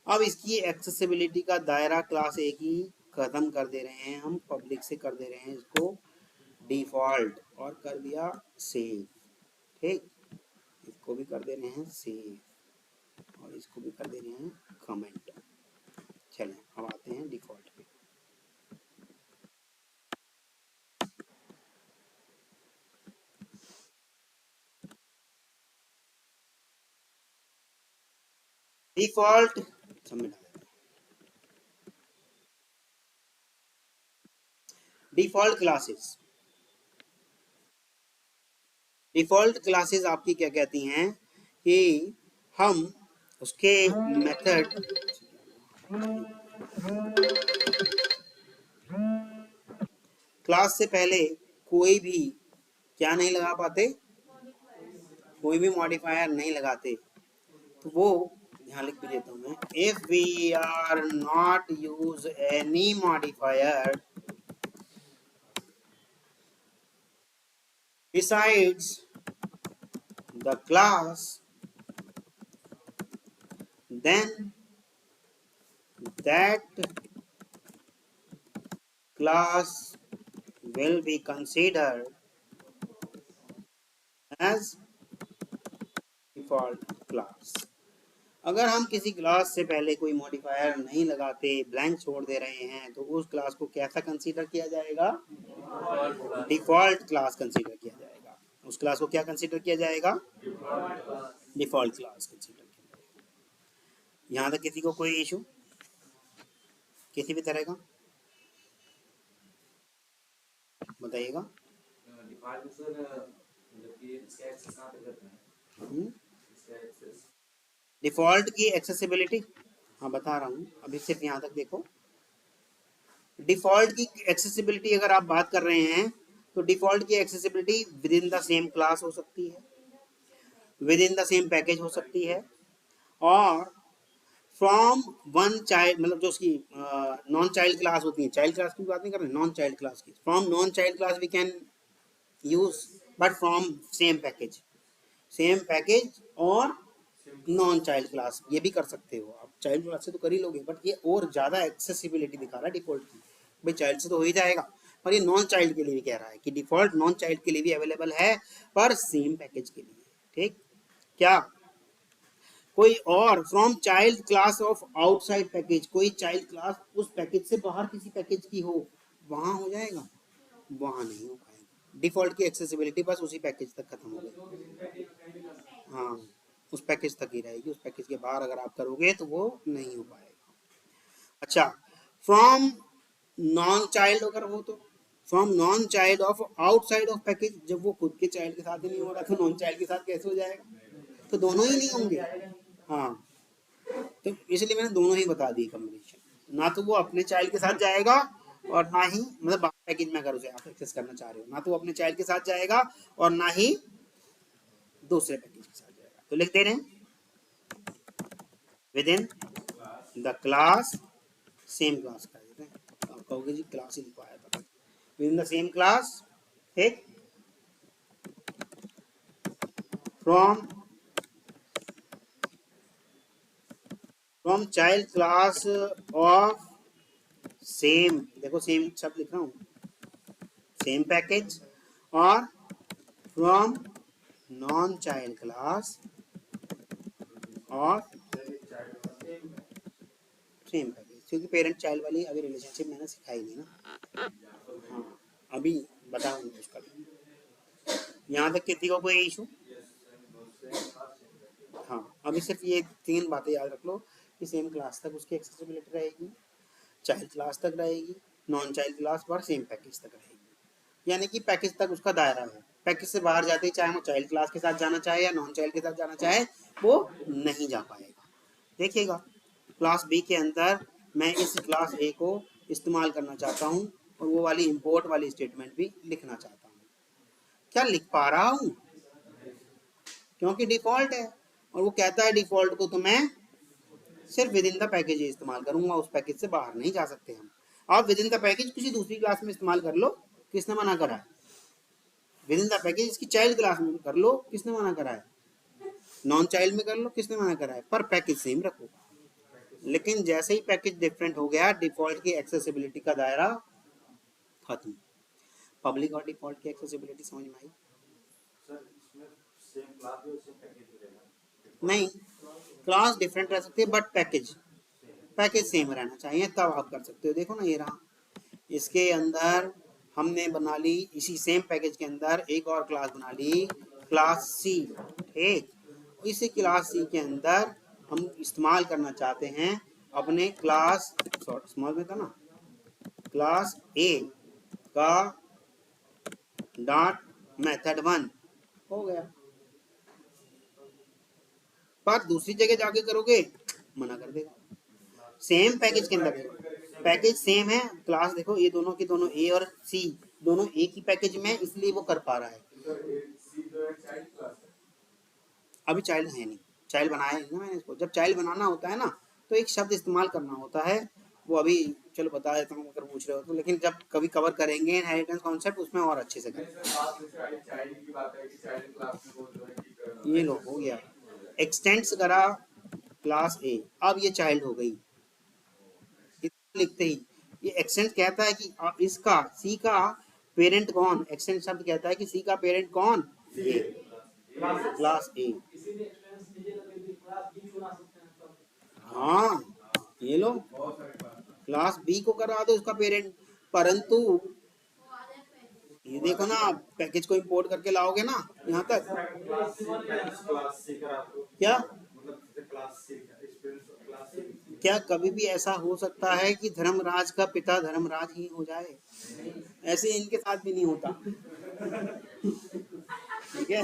अब इसकी एक्सेसिबिलिटी का दायरा क्लास ए की खत्म कर दे रहे हैं हम, पब्लिक से कर दे रहे हैं इसको डिफॉल्ट, और कर दिया सेव, ठीक। इसको भी कर दे रहे हैं सेव, और इसको भी कर दे रहे हैं कमेंट। चलें, अब आते हैं डिफॉल्ट पे। Default submit, default classes. Default classes आपकी क्या कहती हैं कि हम उसके मेथड, क्लास से पहले कोई भी क्या नहीं लगा पाते, कोई भी मॉडिफायर नहीं लगाते। तो वो यहाँ लिख भी देता हूँ मैं, if we are not use any modifier besides the class, then that class will be considered as default class। अगर हम किसी क्लास से पहले कोई मॉडिफायर नहीं लगाते, ब्लैंक छोड़ दे रहे हैं, तो उस क्लास को कैसा कंसीडर किया जाएगा? डिफॉल्ट क्लास कंसीडर किया जाएगा। उस क्लास को क्या कंसीडर किया जाएगा? डिफॉल्ट क्लास कंसीडर किया जाएगा। यहाँ तक किसी को कोई इशू किसी भी तरह का बताइएगा। डिफॉल्ट की एक्सेसिबिलिटी, हाँ बता रहा हूँ, अभी सिर्फ यहाँ तक देखो। डिफॉल्ट की एक्सेसिबिलिटी अगर आप बात कर रहे हैं तो डिफॉल्ट की accessibility with in the same class हो सकती है, with in the same package हो सकती है, और फ्रॉम वन चाइल्ड, मतलब जो उसकी नॉन चाइल्ड क्लास होती है, चाइल्ड क्लास की बात नहीं कर रहे, नॉन चाइल्ड क्लास की, from non child class we can use, but from same package, same package और नॉन चाइल्ड क्लास ये भी कर सकते हो आप। चाइल्ड क्लास से तो कर ही लोगे, बट ये और ज्यादा एक्सेसिबिलिटी दिखा रहा है डिफॉल्ट की, भाई चाइल्ड से तो हो ही जाएगा, पर ये नॉन चाइल्ड के लिए भी कह रहा है कि डिफॉल्ट नॉन चाइल्ड के लिए भी अवेलेबल है, पर सेम पैकेज के लिए, ठीक। क्या कोई और from child class of outside package, कोई चाइल्ड क्लास उस पैकेज से बाहर किसी पैकेज की हो, वहां हो जाएगा, वहां नहीं हो पाएगा। डिफॉल्ट की एक्सेसिबिलिटी बस उसी पैकेज तक खत्म हो गई। हाँ, उस पैकेज तक ही रहेगी, उस पैकेज के बाहर अगर आप करोगे तो वो नहीं हो पाएगा। अच्छा, फ्रॉम नॉन चाइल्ड अगर हो तो from non child of outside of package, जब वो खुद के चाइल्ड के साथ ही नहीं हो रहा तो नॉन चाइल्ड के साथ कैसे हो जाएगा, तो दोनों ही नहीं होंगे। हाँ, तो इसलिए मैंने दोनों ही बता दी कॉम्बिनेशन, ना तो वो अपने चाइल्ड के साथ जाएगा और ना ही मतलब पैकेज में अगर उसे आप एक्सेस करना चाह रहे हो, ना तो वो अपने चाइल्ड के साथ जाएगा और ना ही दूसरे पैकेज के साथ जाएगा। तो लिख दे रहे हैं with in the class, same class कर देते हैं, तो आप कहोगे जी क्लास ही लिखवाया था, within the same class, ठीक, from child class of same, देखो सेम शब्द लिख रहा हूँ, सेम पैकेज, और फ्रॉम नॉन चाइल्ड क्लास और सेम पैकेज, क्योंकि पेरेंट चाइल्ड वाली अभी रिलेशनशिप मैंने सिखाई नहीं ना। हाँ, अभी बताऊंगा उसका। यहाँ तक किसी को कोई इशू? हाँ, अभी सिर्फ ये 3 बातें याद रख लो कि सेम क्लास तक उसकी एक्सेसिबिलिटी रहेगी, चाइल्ड क्लास तक रहेगी, नॉन चाइल्ड क्लास पर सेम पैकेज तक रहेगी, यानी कि पैकेज तक उसका दायरा है। पैकेज से बाहर जाते ही चाहे वो चाइल्ड क्लास के साथ जाना चाहे या नॉन चाइल्ड के साथ जाना चाहे, वो नहीं जा पाएगा। देखिएगा, क्लास बी के अंदर मैं इस क्लास ए को इस्तेमाल करना चाहता हूँ और वो वाली इंपोर्ट वाली स्टेटमेंट भी लिखना चाहता हूँ, क्या लिख पा रहा हूँ? क्योंकि डिफॉल्ट है और वो कहता है डिफॉल्ट को तो मैं सिर्फ विद इन द पैकेज इस्तेमाल करूंगा, उस पैकेज से बाहर नहीं जा सकते हम। आप विद इन द पैकेज किसी दूसरी क्लास में इस्तेमाल कर लो, किसने मना करा है? विद इन द पैकेज इसकी चाइल्ड क्लास में कर लो, किसने मना करा है? नॉन चाइल्ड में कर लो, किसने मना करा है? पर पैकेज सेम रखो। लेकिन जैसे ही पैकेज डिफरेंट हो गया, डिफॉल्ट की एक्सेसिबिलिटी का दायरा खत्म। पब्लिक और डिफॉल्ट की एक्सेसिबिलिटी समझ में आई? नहीं, क्लास डिफरेंट रह सकती है बट पैकेज सेम रहना चाहिए, तब आप कर सकते हो। देखो ना, ये रहा, इसके अंदर हमने बना ली, इसी सेम पैकेज के अंदर एक और क्लास बना ली, क्लास सी, ठीक। इसी क्लास सी के अंदर हम इस्तेमाल करना चाहते हैं अपने क्लास स्मॉल में था ना, क्लास ए का डॉट मेथड 1 हो गया, पर दूसरी जगह जाके करोगे मना कर देगा। सेम पैकेज के अंदर पैकेज सेम है, क्लास देखो ये दोनों की दोनों ए और सी दोनों एक ही पैकेज में, इसलिए वो कर पा रहा है। अभी चाइल्ड है नहीं, चाइल्ड बनाया है ना मैंने इसको। जब चाइल्ड बनाना होता है ना तो एक शब्द इस्तेमाल करना होता है, वो अभी चलो बता देता हूँ अगर पूछ रहे हो तो, लेकिन जब कभी कवर करेंगे इनहेरिटेंस कॉन्सेप्ट उसमें और अच्छे से करेंगे। ये लो हो गया, एक्सटेंड्स करा क्लास ए, अब ये चाइल्ड हो गई, लिखते ही ये एक्सटेंड कहता है कि इसका सी का पेरेंट कौन, एक्सटेंड शब्द कहता है कि सी का पेरेंट कौन, ये क्लास ए। हाँ, ये लो क्लास बी को करा दो उसका पेरेंट, परंतु ये देखो ना, पैकेज को इंपोर्ट करके लाओगे ना यहाँ तक, क्या क्या कभी भी ऐसा हो सकता है कि धर्मराज का पिता धर्मराज ही हो जाए? ऐसे इनके साथ भी नहीं होता, ठीक है।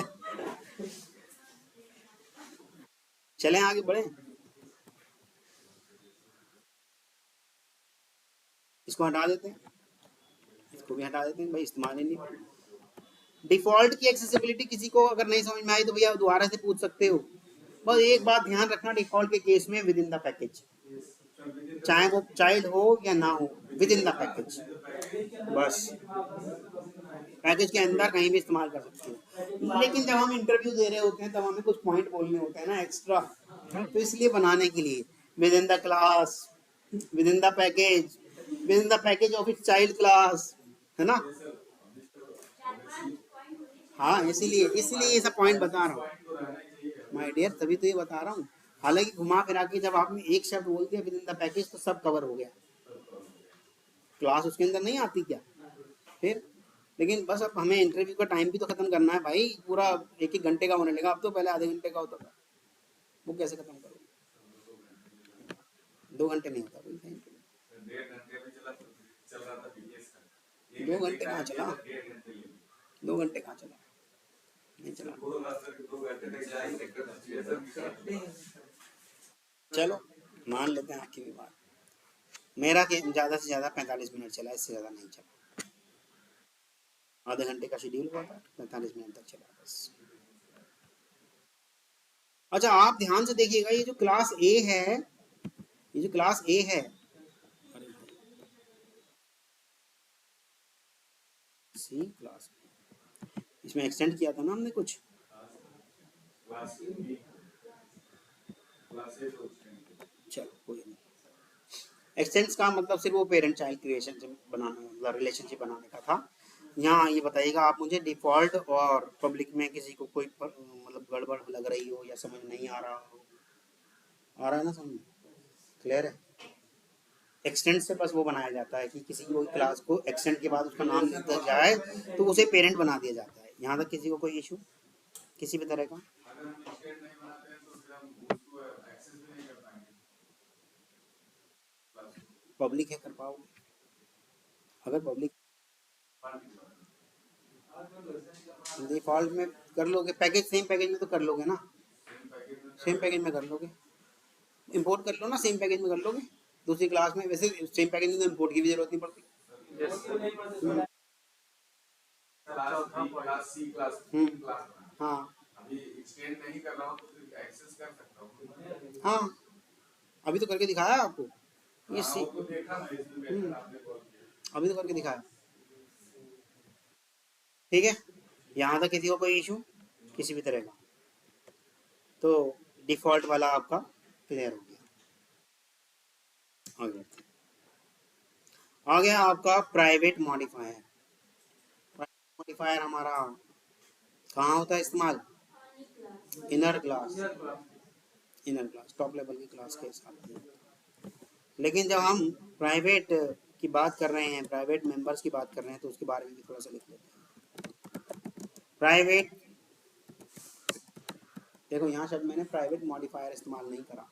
चलें आगे बढ़े, इसको हटा देते हैं, इसको भी हटा देते हैं भाई, इस्तेमाल ही नहीं। डिफॉल्ट की एक्सेसिबिलिटी किसी को अगर नहीं समझ में आई तो भैया दोबारा से पूछ सकते हो। बस एक बात ध्यान रखना, डिफॉल्ट के केस में विद इन द पैकेज, चाहे वो चाइल्ड हो या ना हो, विद इन द पैकेज, बस पैकेज के अंदर कहीं भी इस्तेमाल कर सकते हो। लेकिन जब हम इंटरव्यू दे रहे होते हैं तब हमें कुछ पॉइंट बोलने होते हैं ना एक्स्ट्रा, तो इसलिए बनाने के लिए with in the class, with in the package, with in the package of its child class, है ना। हाँ, इसीलिए इसीलिए ये सब पॉइंट बता रहा हूँ माय डियर, तभी तो ये बता रहा हूँ। हालांकि घुमा फिरा के जब आपने एक शब्द बोल दिया विद इन द पैकेज तो सब कवर हो गया, क्लास उसके अंदर नहीं आती क्या फिर। लेकिन बस अब हमें इंटरव्यू का टाइम भी तो खत्म करना है भाई, पूरा 1-1 घंटे का होने लगा, अब तो पहले आधे घंटे का होता था। वो कैसे खत्म करोगे? 2 घंटे नहीं होता कोई कहीं पे। 2 घंटे कहाँ चला? 2 घंटे कहाँ चला? नहीं चला। चलो मान लेते हैं आपकी भी बात। मेरा ज़्यादा से ज़्यादा 45 मिनट चला, इससे ज़्यादा नहीं चला। आधे घंटे का शेड्यूल हुआ था, 45 मिनट तक चला बस। अच्छा आप ध्यान से देखिएगा, ये जो क्लास ए है, ये जो क्लास ए है, सी क्लास, इसमें एक्सटेंड किया था ना हमने कुछ। चलो कोई नहीं, एक्सटेंड्स का मतलब सिर्फ वो पेरेंट चाइल्ड रिलेशनशिप बनाने, मतलब रिलेशनशिप बनाने का था। यहाँ ये बताइएगा आप मुझे, डिफॉल्ट और पब्लिक में किसी को कोई मतलब गड़बड़ लग रही हो या समझ नहीं आ रहा हो, आ रहा है ना समझ? क्लियर है? एक्सटेंड से बस वो बनाया जाता है कि किसी की कोई क्लास को एक्सटेंड के बाद उसका नाम लिख दिया जाए तो उसे पेरेंट बना दिया जाता है। यहाँ तक किसी को कोई इशू किसी भी तरह का? पब्लिक है कर पाओगे? अगर पब्लिक डिफॉल्ट में कर लोगे, पैकेज सेम पैकेज में तो कर लोगे ना, सेम पैकेज में कर लोगे, इंपोर्ट कर लो ना, सेम पैकेज में कर लोगे दूसरी क्लास में। वैसे सेम पैकेज में तो इंपोर्ट की भी जरूरत नहीं पड़ती। हाँ हाँ, अभी तो करके दिखाया आपको ये सी, अभी तो करके दिखाया। ठीक है, यहाँ तक किसी को कोई इशू किसी भी तरह का? तो डिफॉल्ट वाला आपका क्लियर हो गया। आगे आ गया आपका प्राइवेट मॉडिफायर। प्राइवेट मॉडिफायर हमारा कहाँ होता है इस्तेमाल? Inner class, inner class top level की क्लास के साथ। लेकिन जब हम प्राइवेट की बात कर रहे हैं, प्राइवेट मेंबर्स की बात कर रहे हैं, तो उसके बारे में भी थोड़ा सा लिख लेते हैं। प्राइवेट, देखो यहाँ शब्द मैंने प्राइवेट मॉडिफायर इस्तेमाल नहीं करा,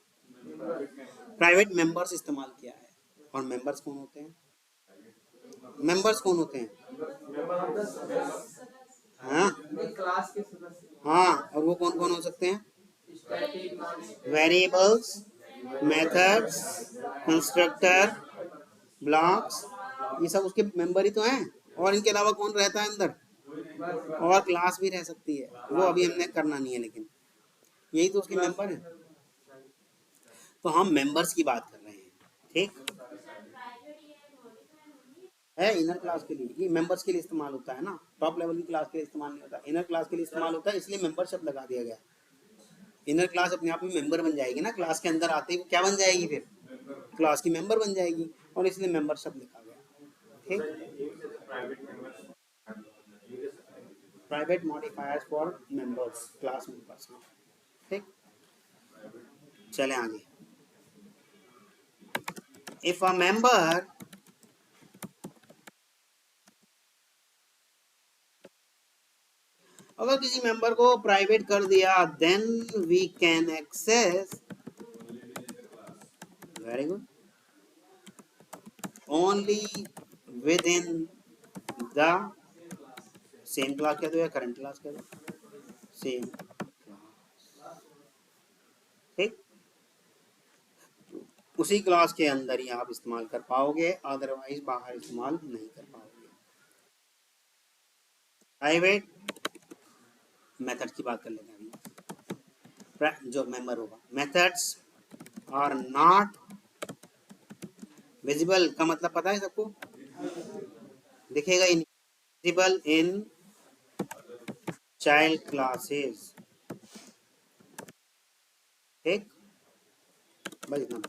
प्राइवेट मेंबर्स इस्तेमाल किया है। और मेंबर्स कौन होते हैं? मेंबर्स कौन होते हैं? हाँ हाँ, और वो कौन कौन हो सकते हैं? वेरिएबल्स, मेथड्स, कंस्ट्रक्टर, ब्लॉक्स, ये सब उसके मेंबर ही तो हैं। और इनके अलावा कौन रहता है अंदर? और क्लास भी रह सकती है, वो अभी हमने करना नहीं है, लेकिन यही तो उसके मेंबर है। तो हम मेंबर्स की बात कर रहे हैं, ठीक है। इनर क्लास के लिए, ये मेंबर्स के लिए इस्तेमाल होता है ना, टॉप लेवल की क्लास के लिए इस्तेमाल नहीं होता, इनर क्लास के लिए इस्तेमाल होता है, इसलिए मेंबर शब्द लगा दिया गया। इनर क्लास अपने आप में मेंबर बन जाएगी ना, क्लास के अंदर आते ही क्या बन जाएगी? फिर क्लास की मेंबर बन जाएगी, और इसलिए मेंबर शब्द लिखा गया। ठीक, private modifiers for members, class members. ठीक, चले आगे। इफ अ मेंबर अगर किसी मेंबर को प्राइवेट कर दिया, then we can access, very good, only within the same class कह दो या करंट क्लास कह दो, सेम। ठीक, उसी क्लास के अंदर ही आप इस्तेमाल कर पाओगे, अदरवाइज बाहर इस्तेमाल नहीं कर पाओगे। प्राइवेट मेथड की बात कर लेते हैं अभी। जो मेंबर होगा, मेथड्स आर नॉट विजिबल का मतलब पता है सबको? दिखेगा in visible in child classes. ठीक, बस इतना।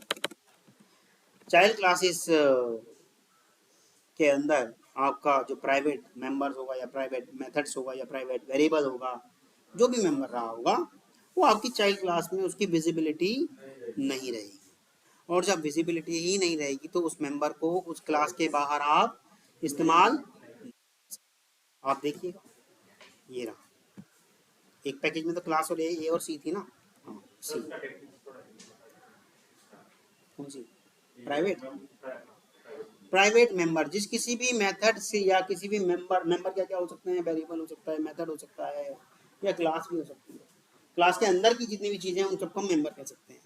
चाइल्ड क्लासेस के अंदर आपका जो प्राइवेट मेंबर्स होगा या प्राइवेट मेथड्स होगा या प्राइवेट वेरिएबल होगा, जो भी मेंबर रहा होगा, वो आपकी चाइल्ड क्लास में उसकी विजिबिलिटी नहीं रहेगी। और जब विजिबिलिटी ही नहीं रहेगी तो उस मेंबर को उस क्लास के बाहर आप इस्तेमाल, आप देखिएगा ये रहा, एक पैकेज में तो क्लास और ए और सी थी ना। हाँ, सी कौन सी प्राइवेट प्राइवेट मेंबर जिस किसी भी मेथड से या किसी भी मेंबर मेंबर क्या क्या हो सकते हैं, वेरिएबल हो सकता है, मेथड हो सकता है, या क्लास भी हो सकती है। क्लास के अंदर की जितनी भी चीजें हैं उन सबको हम मेंबर कह सकते हैं।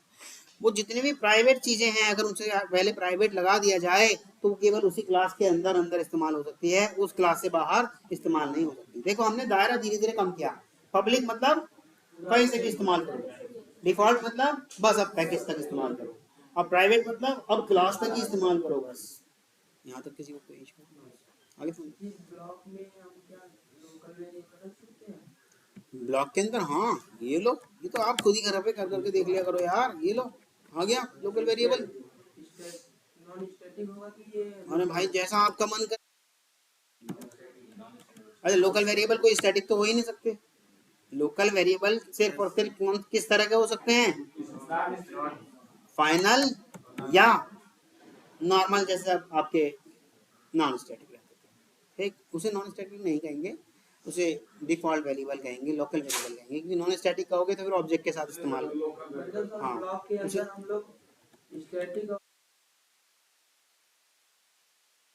वो जितनी भी प्राइवेट चीजें हैं अगर उनसे पहले प्राइवेट लगा दिया जाए तो वो केवल उसी क्लास के अंदर अंदर इस्तेमाल हो सकती है, उस क्लास से बाहर इस्तेमाल नहीं हो सकती। देखो हमने दायरा धीरे धीरे कम किया। पब्लिक मतलब कहीं से भी इस्तेमाल करो, डिफॉल्ट मतलब बस अब पैकेज तक इस्तेमाल करो, अब प्राइवेट मतलब अब क्लास तक ही इस्तेमाल करो बस। यहाँ तक किसी को कोई इशू आगे सुन। ब्लॉक के अंदर हाँ ये लो, ये तो आप खुद ही घर पे कर करके देख लिया करो यार। ये लो आ गया लोकल वेरिएबल। अरे भाई जैसा आपका मन कर। अरे लोकल वेरिएबल कोई स्टैटिक तो हो ही नहीं सकते। लोकल वेरिएबल सिर्फ और सिर्फ कौन किस तरह के हो सकते हैं, फाइनल या नॉर्मल, जैसे आपके नॉन स्टैटिक रहते थे। ठीक, उसे नॉन स्टैटिक नहीं कहेंगे, उसे डिफॉल्ट वेरिएबल कहेंगे, लोकल वेरिएबल कहेंगे, क्योंकि नॉन स्टैटिक कहोगे तो फिर ऑब्जेक्ट के साथ इस्तेमाल। हाँ उसे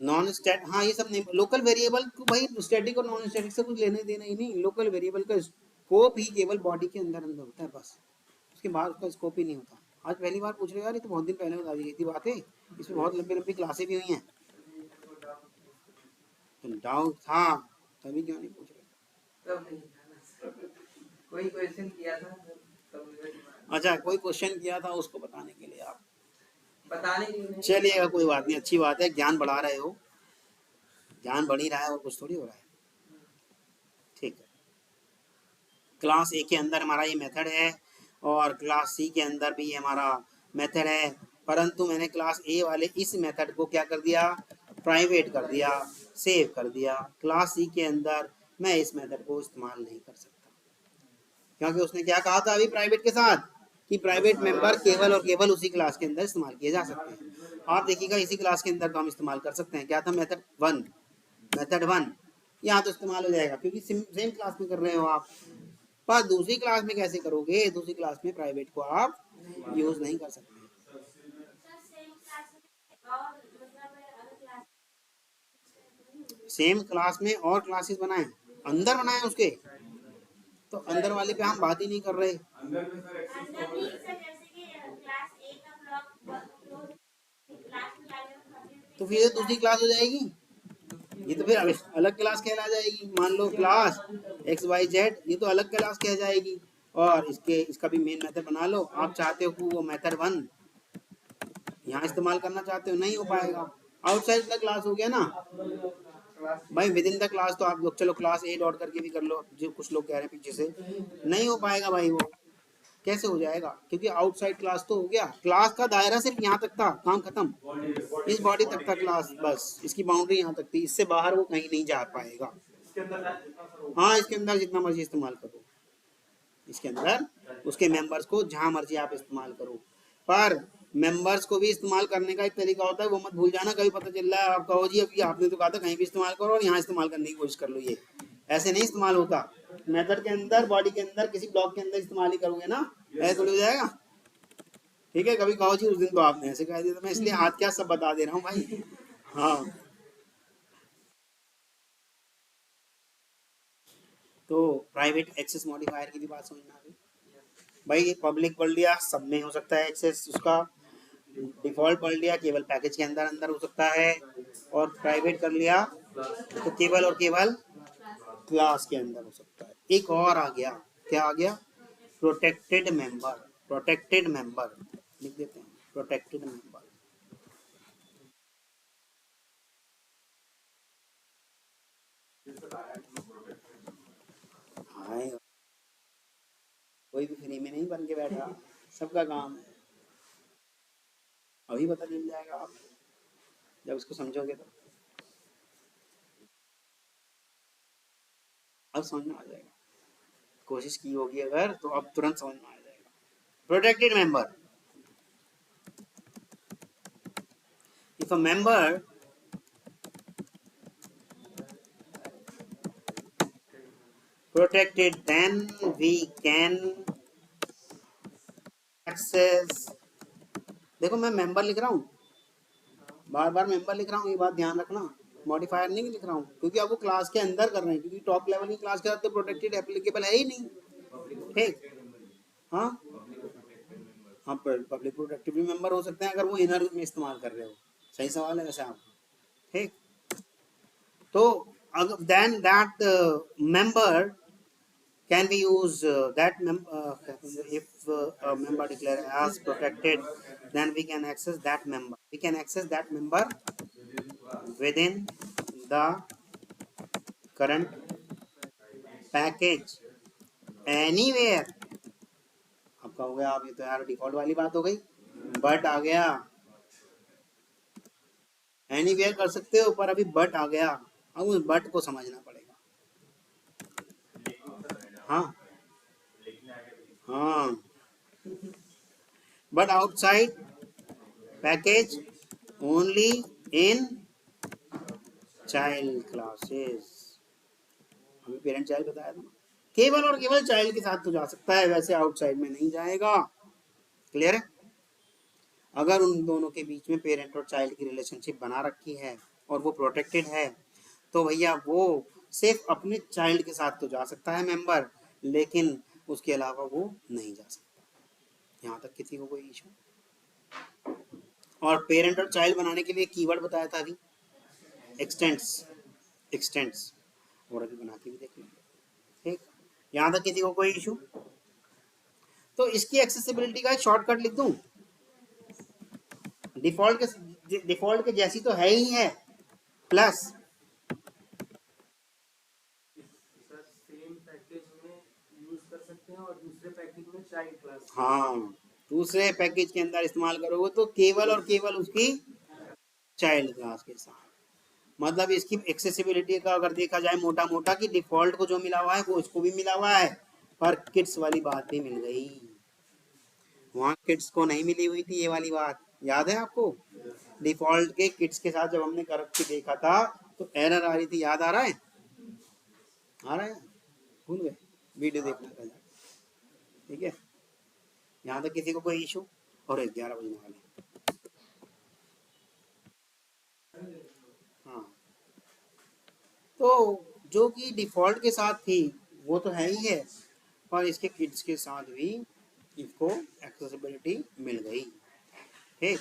नॉन स्टैट, हाँ ये सब नहीं। लोकल वेरिएबल को भाई स्टैटिक और नॉन स्टैटिक से कुछ लेने देना ही नहीं। लोकल वेरिएबल का स्कोप ही केवल बॉडी के अंदर अंदर होता है बस, उसके बाद उसका स्कोप ही नहीं होता। आज पहली बार पूछ रहे हो यार, ये तो बहुत दिन पहले बता दी गई थी बातें। इसमें बहुत लंबी लंबी क्लासें भी हुई हैं। तो डाउट था तभी क्यों नहीं पूछ रहे। कोई क्वेश्चन किया था, अच्छा कोई क्वेश्चन किया था उसको बताने के लिए आप बताने के लिए। चलिएगा कोई बात नहीं, अच्छी बात है, ज्ञान बढ़ा रहे हो, ज्ञान बढ़ ही रहा है और कुछ थोड़ी हो रहा है। ठीक है, क्लास ए के अंदर हमारा ये मेथड है और क्लास सी के अंदर भी हमारा मेथड है, परंतु मैंने क्लास ए वाले इस मेथड को क्या कर दिया, प्राइवेट कर दिया, सेव कर दिया। क्लास सी के अंदर मैं इस मेथड को इस्तेमाल नहीं कर सकता, क्योंकि उसने क्या कहा था अभी प्राइवेट के साथ कि प्राइवेट मेंबर केवल और केवल उसी क्लास के अंदर इस्तेमाल किए जा सकते हैं। आप देखिएगा इसी क्लास के अंदर तो हम इस्तेमाल कर सकते हैं। क्या था, मेथड वन, मेथड वन यहाँ तो इस्तेमाल हो जाएगा क्योंकि सेम क्लास में कर रहे हो आप। पर दूसरी क्लास में कैसे करोगे, दूसरी क्लास में प्राइवेट को आप यूज नहीं कर सकते। सेम क्लास में और क्लासेस बनाए, अंदर बनाए उसके, तो अंदर वाले पे हम बात ही नहीं कर रहे। तो फिर दूसरी क्लास हो जाएगी, ये तो फिर अलग क्लास कहला जाएगी। मान लो क्लास एक्स वाई जेड, ये तो अलग क्लास कह जाएगी। और इसका भी मेन मेथड बना लो। आप चाहते हो कि वो मेथड वन यहाँ इस्तेमाल करना चाहते हो, नहीं हो पाएगा। आउटसाइड द क्लास हो गया ना भाई, विद इन द क्लास तो आप लोग चलो क्लास ए डॉट करके भी कर लो, जो कुछ लोग कह रहे हैं पीछे से, नहीं हो पाएगा भाई। वो कैसे हो जाएगा, क्योंकि आउटसाइड क्लास तो हो गया, क्लास का दायरा सिर्फ यहाँ तक था, काम खत्म, इस बॉडी तक था क्लास, बस इसकी बाउंड्री यहाँ तक थी, इससे बाहर वो कहीं नहीं जा पाएगा। हाँ इसके अंदर जितना मर्जी इस्तेमाल करो, इसके अंदर उसके मेंबर्स को जहां मर्जी आप इस्तेमाल करो, पर मेंबर्स को भी इस्तेमाल करने का एक तरीका होता है, वो मत भूल जाना। कभी पता चल रहा है आप कहो जी अभी आपने तो कहा था कहीं भी इस्तेमाल करो और यहाँ इस्तेमाल करने की कोशिश कर लो, ये ऐसे नहीं इस्तेमाल होता। मेथड के अंदर, बॉडी के अंदर, किसी ब्लॉक के अंदर इस्तेमाल ही करोगे ना, ऐसे थोड़ी हो जाएगा। ठीक है, कभी कहो जी उस दिन तो आपने ऐसे कह दिया था, मैं इसलिए हाथ क्या सब बता दे रहा हूँ भाई। हाँ तो प्राइवेट एक्सेस मॉडिफायर की भी बात समझ में आ गई भाई। पब्लिक पढ़ लिया, सब में हो सकता है एक्सेस उसका। डिफॉल्ट पढ़ लिया, केवल पैकेज के अंदर अंदर हो सकता है। और प्राइवेट कर लिया तो केवल और केवल क्लास के अंदर हो सकता है। एक और आ गया, क्या आ गया, प्रोटेक्टेड मेंबर। प्रोटेक्टेड मेंबर लिख देते हैं, प्रोटेक्टेड मेंबर। हाँ कोई भी फ्री में नहीं बन के बैठा, सबका काम है। अभी पता चल जाएगा आप जब उसको समझोगे तो, अब समझ में आ जाएगा। कोशिश की होगी अगर तो अब तुरंत समझ में आ जाएगा। Protected member, if a member protected then we can access, देखो मैं मेंबर लिख रहा हूँ, बार बार मेंबर लिख रहा हूँ, ये बात ध्यान रखना, मॉडिफायर नहीं लिख रहा हूँ, क्योंकि आप वो क्लास के अंदर कर रहे हैं, क्योंकि टॉप लेवल की क्लास के साथ तो प्रोटेक्टेड एप्लीकेबल है ही नहीं। ठीक, हाँ हाँ, पब्लिक प्रोटेक्टेड भी मेंबर हो सकते हैं अगर वो इनर में इस्तेमाल कर रहे हो। सही सवाल है वैसे आपका। ठीक, तो then that member can be used if a member declared as protected, then we can access that member. We can access that member within the current package anywhere. अब कहोगे आप ये तो यार डिफॉल्ट वाली बात हो गई, बट आ गया, एनीवेयर कर सकते हो पर अभी बट आ गया, अब उस बट को समझना पड़ेगा। हाँ हाँ, but outside package only in child classes. अभी पेरेंट चाइल्ड बताया था ना, केवल और केवल चाइल्ड के साथ तो जा सकता है, वैसे आउटसाइड में नहीं जाएगा। क्लियर है? अगर उन दोनों के बीच में पेरेंट और चाइल्ड की रिलेशनशिप बना रखी है और वो प्रोटेक्टेड है, तो भैया वो सिर्फ अपने चाइल्ड के साथ तो जा सकता है मेंबर, लेकिन उसके अलावा वो नहीं जा सकता। यहाँ तक किसी को कोई इशू? और पेरेंट और चाइल्ड बनाने के लिए कीवर्ड बताया था अभी, एक्सटेंड्स, एक्सटेंड्स, और अभी बना के भी देख लेंगे। ठीक, यहाँ तक किसी को कोई इशू? तो इसकी एक्सेसिबिलिटी का एक शॉर्टकट लिख दूं, डिफॉल्ट के जैसी तो है ही है, प्लस हाँ, दूसरे पैकेज के अंदर इस्तेमाल करोगे तो केवल और केवल उसकी चाइल्ड क्लास के साथ। मतलब इसकी एक्सेसिबिलिटी का अगर देखा जाए मोटा मोटा, कि डिफॉल्ट को जो मिला हुआ है वो इसको भी मिला हुआ है, पर किड्स वाली बात भी मिल गई, वहाँ किड्स को नहीं मिली हुई थी ये वाली बात, याद है आपको? डिफॉल्ट के किड्स के साथ जब हमने कर के देखा था तो एरर आ रही थी, याद आ रहा है? आ रहा है? भूल गए? वीडियो देखना पहले। ठीक है, यहाँ तक किसी को कोई इशू? और 11 बजने वाले। हाँ, तो जो कि डिफॉल्ट के साथ थी वो तो है ही है, पर इसके किड्स के साथ भी इसको एक्सेसिबिलिटी मिल गई। ठीक,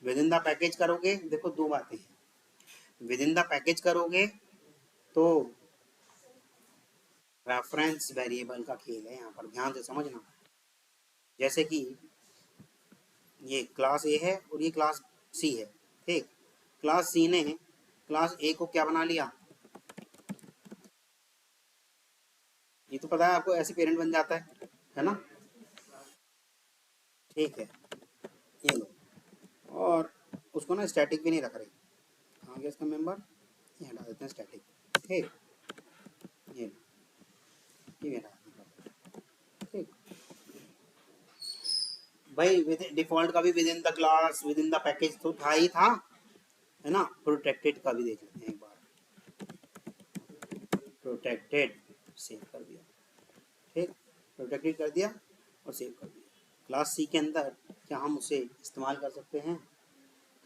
विद इन द पैकेज करोगे, देखो दो बातें हैं, विद इन द पैकेज करोगे तो रेफरेंस वेरिएबल का खेल है, यहाँ पर ध्यान से समझना। जैसे कि ये क्लास ए है और ये क्लास सी है। ठीक, क्लास सी ने क्लास ए को क्या बना लिया, ये तो पता है आपको, ऐसे पेरेंट बन जाता है ना? ठीक है, ये लो, और उसको ना स्टैटिक भी नहीं रख रहे, कहाँ गया इसका मेंबर, ये हटा देते हैं स्टैटिक। ठीक, ये ये हटा देते हैं। ठीक भाई, विद डिफॉल्ट का भी with in the class, with in the package तो था ही था, है ना? प्रोटेक्टेड का भी देख लेते हैं एक बार, प्रोटेक्टेड सेव कर दिया। ठीक, प्रोटेक्टेड कर दिया और सेव कर दिया। क्लास सी के अंदर क्या हम उसे इस्तेमाल कर सकते हैं?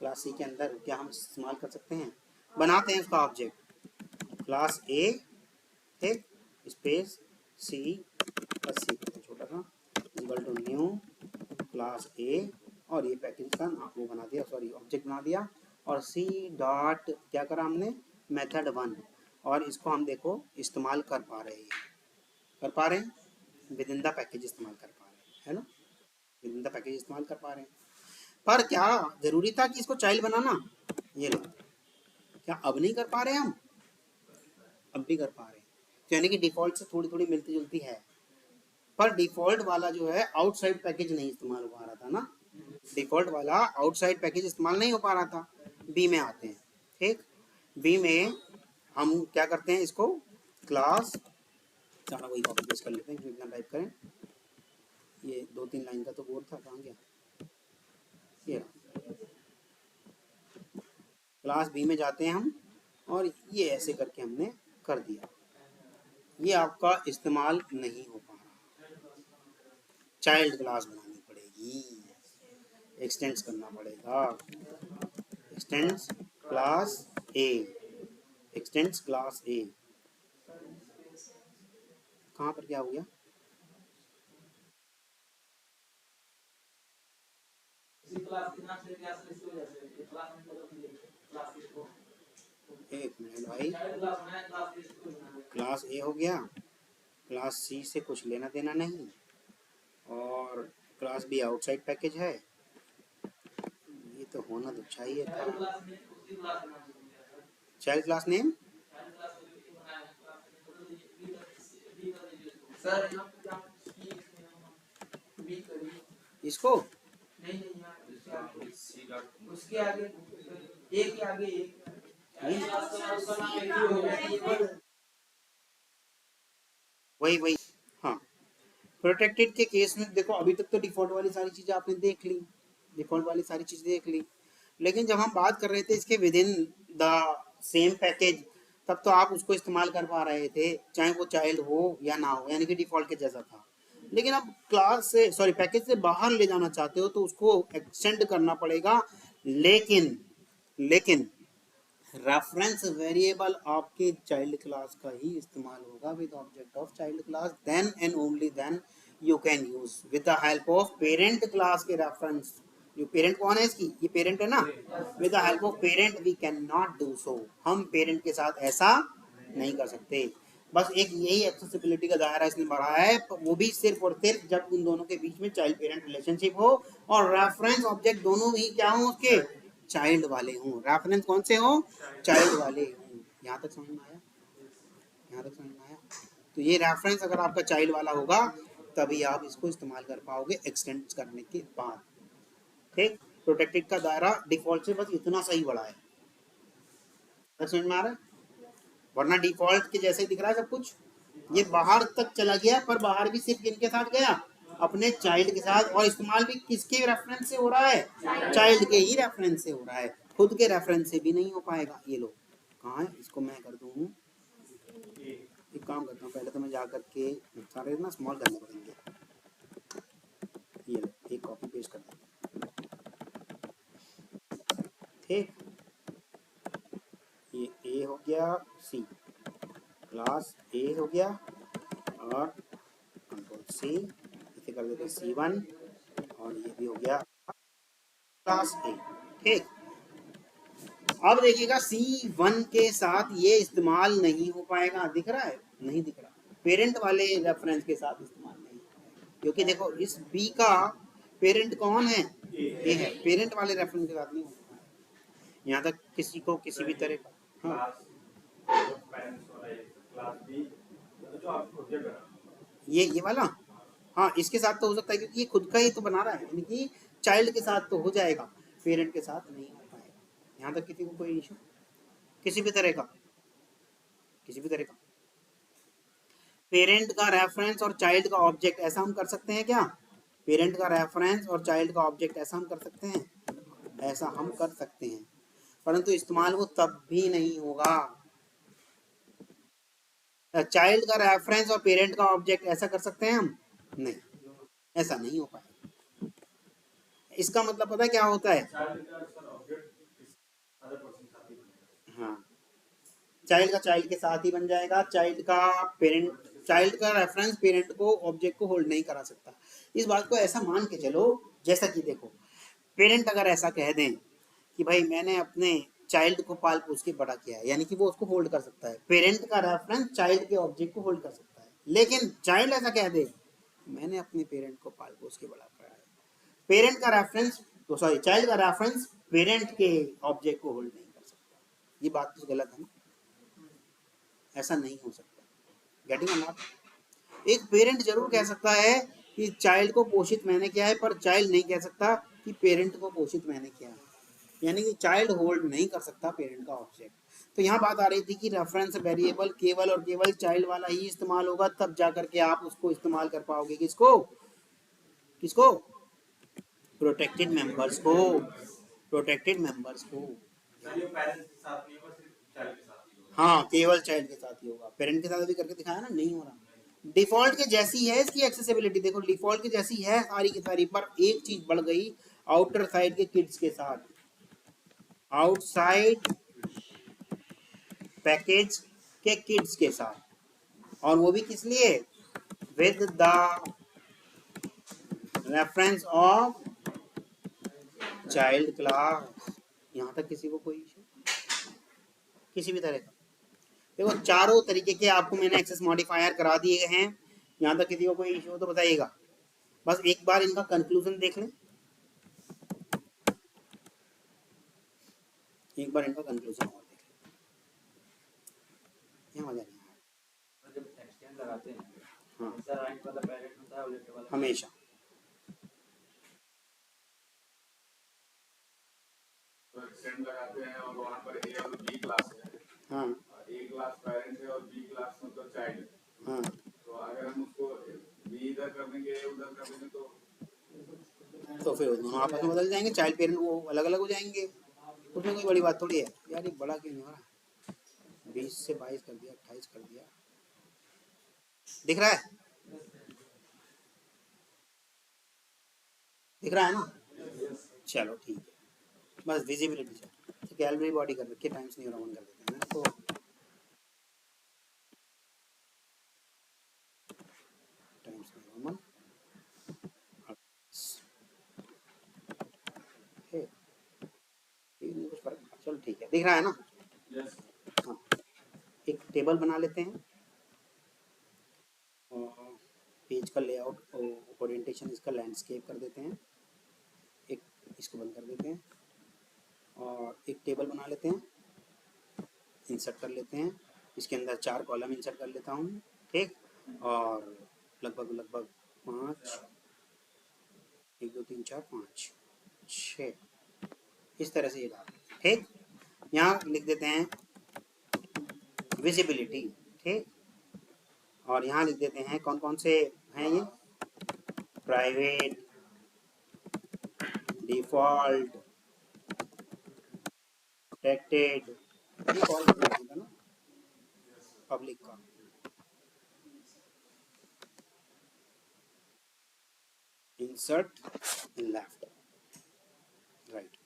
क्लास सी के अंदर क्या हम इस्तेमाल कर सकते हैं? बनाते हैं उसका ऑब्जेक्ट, क्लास ए, ठीक, स्पेस सी प्लस सी, छोटा सा equal to new class A, और ये पैकेज का वो बना दिया, सॉरी ऑब्जेक्ट बना दिया, और सी डॉट क्या करा हमने, मेथड 1, और इसको हम देखो इस्तेमाल कर पा रहे हैं, कर पा रहे हैं, विद इन द पैकेज इस्तेमाल कर पा रहे हैं, है ना? विद इन द पैकेज इस्तेमाल कर पा रहे हैं। पर क्या जरूरी था कि इसको चाइल्ड बनाना? ये लो, क्या अब नहीं कर पा रहे हम? अब भी कर पा रहे हैं, तो यानी कि डिफॉल्ट से थोड़ी थोड़ी मिलती जुलती है, पर डिफॉल्ट वाला जो है आउटसाइड पैकेज नहीं इस्तेमाल हो पा रहा था ना, डिफॉल्ट वाला आउटसाइड पैकेज इस्तेमाल नहीं हो पा रहा था। बी में आते हैं। ठीक, बी में हम क्या करते हैं, इसको क्लास, सारा वही कॉपी पेस्ट कर लेते हैं, इतना टाइप करें, ये 2-3 लाइन का तो कोड था, कहाँ गया ये, क्लास बी में जाते हैं हम, और ये ऐसे करके हमने कर दिया, ये आपका इस्तेमाल नहीं हो पा रहा, चाइल्ड क्लास बनानी पड़ेगी। नहीं, एक्सटेंड्स करना पड़ेगा। एक्सटेंड्स क्लास ए, एक्सटेंड्स क्लास ए। कहाँ पर क्या हो गया? एक मिनट भाई, क्लास ए हो गया, क्लास सी से कुछ लेना देना नहीं, और क्लास बी आउटसाइड पैकेज है, ये तो होना तो चाहिए था। चाइल्ड क्लास नेम इसको उसके आगे एक के आगे एक वही वही। हाँ, प्रोटेक्टेड के केस में देखो, अभी तक तो डिफॉल्ट वाली सारी चीजें आपने देख ली, डिफॉल्ट वाली सारी चीजें देख ली, लेकिन जब हम बात कर रहे थे इसके with in the same package, तब तो आप उसको इस्तेमाल कर पा रहे थे, चाहे वो चाइल्ड हो या ना हो, यानी कि डिफॉल्ट के जैसा था। लेकिन अब क्लास से, सॉरी, पैकेज से बाहर ले जाना चाहते हो तो उसको एक्सटेंड करना पड़ेगा। लेकिन लेकिन रेफरेंस वेरिएबल आपके चाइल्ड क्लास का ही इस्तेमाल होगा with object of child class, then and only then you can use with the help of parent class के रेफरेंस। जो पेरेंट कौन है इसकी, ये पेरेंट है ना, with the help of parent we can not do so, हम parent के साथ ऐसा नहीं कर सकते। बस एक यही एक्सेसिबिलिटी का दायरा इसने बढ़ाया है, वो भी सिर्फ और सिर्फ जब उन दोनों के बीच में चाइल्ड पेरेंट रिलेशनशिप हो और रेफरेंस ऑब्जेक्ट दोनों ही क्या हो, उसके चाइल्ड वाले हों। रेफरेंस कौन से हो, चाइल्ड वाले हों। यहाँ तक समझ में आया? यहाँ तक समझ में आया? तो ये रेफरेंस अगर आपका चाइल्ड वाला होगा तभी आप इसको इस्तेमाल कर पाओगे एक्सटेंड करने के बाद। ठीक, प्रोटेक्टेड का दायरा डिफॉल्ट से बस इतना सही बढ़ा है, समझ में आ रहा है? वरना डिफॉल्ट के जैसे ही दिख रहा है सब कुछ, ये बाहर तक चला गया, पर बाहर भी सिर्फ किनके साथ गया, अपने चाइल्ड के साथ, और इस्तेमाल भी किसके रेफरेंस से हो रहा है, चाइल्ड के ही रेफरेंस से हो रहा है, खुद के रेफरेंस से भी नहीं हो पाएगा। ये लो, कहाँ है, इसको मैं कर दूँ, एक काम करता हूँ, पहले तो मैं जा करके सारे ना स्मॉल करने पड़ेंगे, ये लो, एक कॉपी पेस्ट कर देता हूँ। ठीक, ये ए हो गया, सी क्लास ए हो गया, और कंट्रोल सी, इसे कर देते C1, और ये भी हो गया क्लास ए। ठीक, अब देखिएगा C1 के साथ ये इस्तेमाल नहीं हो पाएगा, दिख रहा है, नहीं दिख रहा, पेरेंट वाले रेफरेंस के साथ इस्तेमाल नहीं, क्योंकि देखो इस बी का पेरेंट कौन है, ए है, पेरेंट वाले रेफरेंस के साथ नहीं हो पाएगा। यहाँ तक किसी को किसी भी तरह का, हाँ, ये वाला, हाँ, इसके साथ तो हो सकता है क्योंकि ये खुद का ही तो बना रहा है, यानी कि चाइल्ड के साथ तो हो जाएगा, पेरेंट के साथ नहीं हो पाएगा। यहाँ तक किसी को कोई इशू, किसी भी तरह का, किसी भी तरह का पेरेंट का रेफरेंस और चाइल्ड का ऑब्जेक्ट ऐसा हम कर सकते हैं क्या, पेरेंट का रेफरेंस और चाइल्ड का ऑब्जेक्ट ऐसा हम कर सकते हैं, ऐसा हम कर सकते हैं, परंतु इस्तेमाल वो तब भी नहीं होगा। चाइल्ड का रेफरेंस और पेरेंट का ऑब्जेक्ट ऐसा कर सकते हैं हम, नहीं, ऐसा नहीं हो पाएगा। इसका मतलब पता है क्या होता है, हाँ, चाइल्ड का चाइल्ड के साथ ही बन जाएगा, चाइल्ड का पेरेंट, चाइल्ड का रेफरेंस पेरेंट को ऑब्जेक्ट को होल्ड नहीं करा सकता। इस बात को ऐसा मान के चलो, जैसा कि देखो, पेरेंट अगर ऐसा कह दें कि भाई मैंने अपने चाइल्ड को पाल पोस के बड़ा किया है, यानी कि वो उसको होल्ड कर सकता है, पेरेंट का रेफरेंस चाइल्ड के ऑब्जेक्ट को होल्ड कर सकता है। लेकिन चाइल्ड ऐसा कह दे मैंने अपने पेरेंट को पाल पोस के बड़ा करा है, पेरेंट का रेफरेंस, तो सॉरी, चाइल्ड का रेफरेंस पेरेंट के ऑब्जेक्ट को होल्ड नहीं कर सकता। ये बात तो गलत है ना, ऐसा नहीं हो सकता। गेटिंग नॉट, एक पेरेंट जरूर कह सकता है कि चाइल्ड को पोषित मैंने किया है, पर चाइल्ड नहीं कह सकता कि पेरेंट को पोषित मैंने किया है, यानी कि चाइल्ड होल्ड नहीं कर सकता पेरेंट का ऑब्जेक्ट। तो यहाँ बात आ रही थी कि रेफरेंस वेरिएबल केवल और केवल चाइल्ड वाला ही इस्तेमाल होगा, तब जाकर के आप उसको इस्तेमाल कर पाओगे, किसको, किसको, प्रोटेक्टेड मेंबर्स को, प्रोटेक्टेड मेंबर्स को। हाँ, केवल चाइल्ड के साथ ही होगा, पेरेंट के साथ अभी करके दिखाया ना, नहीं हो रहा, डिफॉल्ट के जैसी है इसकी एक्सेसिबिलिटी, देखो डिफॉल्ट की जैसी है सारी की सारी, पर एक चीज बढ़ गई आउटर साइड के किड्स के साथ, आउटसाइड पैकेज के किड्स के साथ, और वो भी किस लिए, with the reference of child class. यहां तक किसी को कोई इशू किसी भी तरह का? देखो चारों तरीके के आपको मैंने एक्सेस मॉडिफायर करा दिए हैं, यहां तक किसी को कोई इशू हो तो बताइएगा। बस एक बार इनका कंक्लूजन देख लें, एक बार इनका कंक्लूजन और देख लें, यहाँ मजा नहीं आया। जब एक्सटेंड लगाते हैं हाँ ऐसा राइट वाला पैरेट होता है और लेफ्ट वाला हमेशा तो एक्सटेंड लगाते हैं और वहाँ पर ए और बी क्लास है, हाँ ए क्लास पेरेंट है और बी क्लास मतलब चाइल्ड है। हाँ तो अगर हम उसको बी इधर कर देंगे ए उधर कर देंगे तो फिर दोनों आपस में बदल जाएंगे, चाइल्ड पेरेंट वो अलग अलग हो जाएंगे, उसमें कोई बड़ी बात थोड़ी है यार। ये बड़ा क्यों नहीं हो रहा, 20 से 22 कर दिया, 28 कर दिया, दिख रहा है, दिख रहा है ना? चलो ठीक है, बस विजिबिलिटी चाहिए, कैलरी बॉडी कर रखे, टाइम्स न्यू रोमन कर देते हैं तो टाइम्स न्यू रोमन कुछ फर्क, चलो ठीक है, दिख रहा है ना? हाँ, एक टेबल बना लेते हैं और पेज का लेआउट और ओरिएंटेशन इसका लैंडस्केप कर देते हैं, एक इसको बंद कर देते हैं और एक टेबल बना लेते हैं, इंसर्ट कर लेते हैं, इसके अंदर 4 कॉलम इंसर्ट कर लेता हूँ, ठीक, और लगभग 5, 1 2 3 4 5 6 इस तरह से ये डाल, ठीक। यहाँ लिख देते हैं विजिबिलिटी, ठीक, और यहाँ लिख देते हैं कौन कौन से हैं ये, प्राइवेट, डिफॉल्ट, प्रोटेक्टेड, ये कॉल करना ना पब्लिक का, इंसर्ट लेफ्ट राइट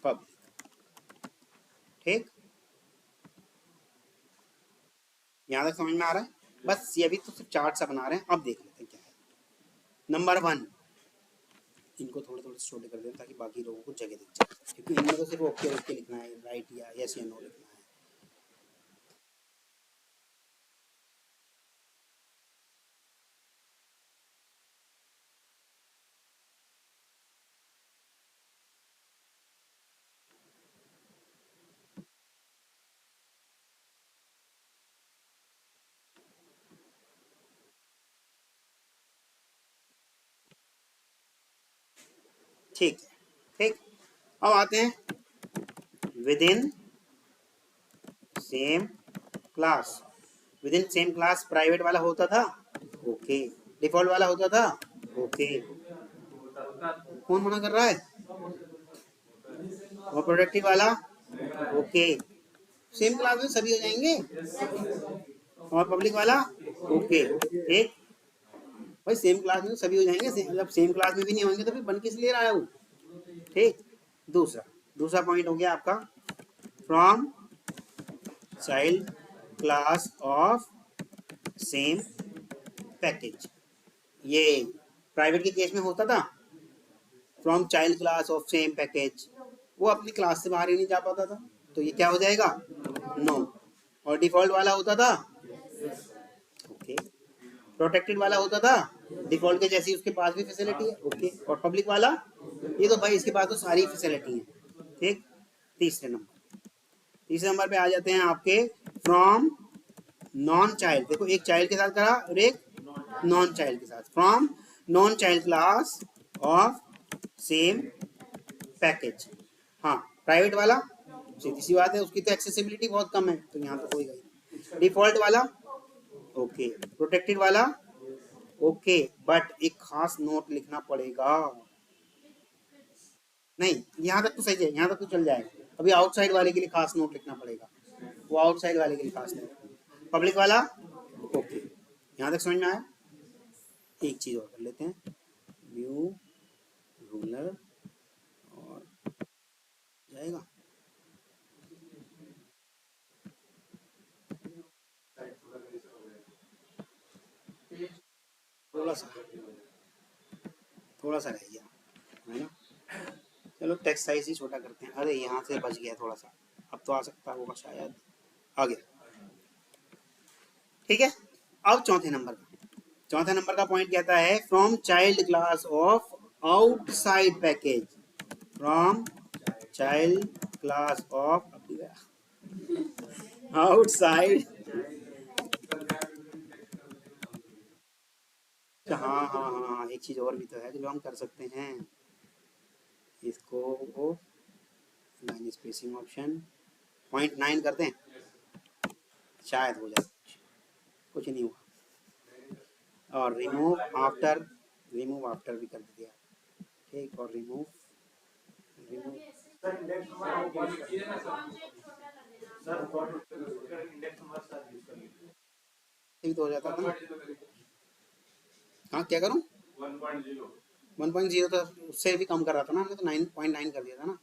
पब्लिक, ठीक। यहाँ तक समझ में आ रहा है? बस ये अभी तो सिर्फ चार्ट सा बना रहे हैं, अब देख लेते हैं क्या है। नंबर 1, इनको थोड़े थोड़े छोटे कर दें ताकि बाकी लोगों को जगह दिख जाए, क्योंकि इनमें तो सिर्फ ओके ओके लिखना है, राइट या यस या नो लिखना है। ठीक है, ठीक। अब आते हैं with in same class. With in same class private वाला होता था, ओके, डिफॉल्ट वाला होता था, ओके, कौन मना कर रहा है, और प्रोडक्टिव वाला, ओके, सेम क्लास में सभी हो जाएंगे, और पब्लिक वाला, ओके, ठीक भाई, सेम क्लास में तो सभी हो जाएंगे, जब सेम क्लास में भी नहीं होंगे तो फिर बन किस लिए रहा है वो, ठीक। दूसरा पॉइंट हो गया आपका, from child class of same package, ये प्राइवेट के केस में होता था, from child class of same package, वो अपनी क्लास से बाहर ही नहीं जा पाता था, तो ये क्या हो जाएगा, नो। और डिफॉल्ट वाला होता था, ओके, प्रोटेक्टेड वाला होता था, डिफॉल्ट के जैसी उसके पास भी फैसिलिटी है, ओके, और पब्लिक वाला, ये तो भाई इसके पास तो सारी फैसिलिटी है, ठीक। तीसरे नंबर पे आ जाते हैं आपके फ्रॉम नॉन चाइल्ड, देखो एक चाइल्ड के साथ करा और एक नॉन चाइल्ड के साथ, from non child class of same package. हाँ, प्राइवेट वाला सीधी सी बात है, उसकी तो एक्सेसिबिलिटी बहुत कम है, तो यहाँ तो होगा। डिफॉल्ट वाला, ओके, प्रोटेक्टेड वाला, ओके, बट एक खास नोट लिखना पड़ेगा, नहीं यहाँ तक तो सही है, यहाँ तक तो चल जाएगा, अभी आउटसाइड वाले के लिए खास नोट लिखना पड़ेगा, वो आउटसाइड वाले के लिए खास नोट, पब्लिक वाला ओके, यहाँ तक समझ में आया। एक चीज और कर लेते हैं, व्यू रूलर और जाएगा थोड़ा सा रह गया है ना। चलो टेक्स्ट साइज ही छोटा करते हैं। अरे यहाँ से बच गया थोड़ा सा, अब तो आ सकता होगा शायद, आ गया। ठीक है, अब चौथे नंबर का पॉइंट कहता है from child class of outside package, from child class of outside. हाँ, एक चीज और भी तो है जो हम कर सकते हैं, इसको लाइन स्पेसिंग ऑप्शन 0.9 करते हैं, शायद हो जाए, कुछ नहीं हुआ। और रिमूव आफ्टर भी कर दिया, ठीक, और रिमूव ठीक तो हो जाता था ना। हाँ क्या करूँ, 1.0 तो उससे भी कम कर रहा था ना हमने, तो 9.9 कर दिया था ना,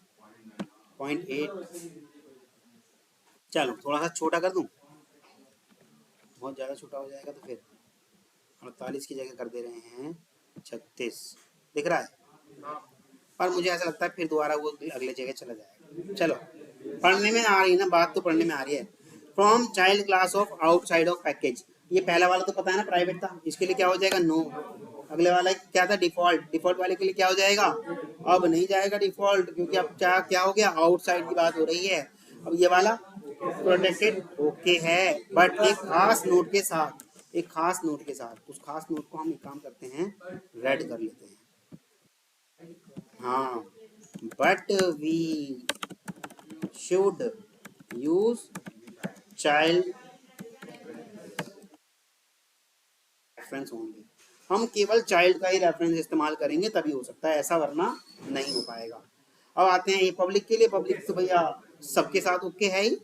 0.8। चलो थोड़ा सा छोटा कर दूं, बहुत ज़्यादा छोटा हो जाएगा तो फिर 48 की जगह कर दे रहे हैं 36, दिख रहा है। पर मुझे ऐसा लगता है फिर दोबारा वो अगले जगह चला जाएगा। चलो पढ़ने में आ रही है ना बात, तो पढ़ने में आ रही है। From child class of outside of package, ये पहला वाला तो पता है ना प्राइवेट था, इसके लिए क्या हो जाएगा नो। अगले वाला क्या था डिफॉल्ट वाले के लिए क्या हो जाएगा, अब नहीं जाएगा डिफॉल्ट, क्योंकि अब क्या हो गया, आउटसाइड की बात हो रही है। अब ये वाला प्रोटेक्टेड ओके है, बट एक खास नोट के साथ, उस खास नोट को हम एक काम करते हैं, रेड कर लेते हैं। हाँ, but we should use child reference only, हम केवल चाइल्ड का ही रेफरेंस इस्तेमाल करेंगे तभी हो सकता है ऐसा, वरना नहीं हो पाएगा। अब आते हैं ये पब्लिक के लिए, पब्लिक तो भैया सबके साथ ओके है ही,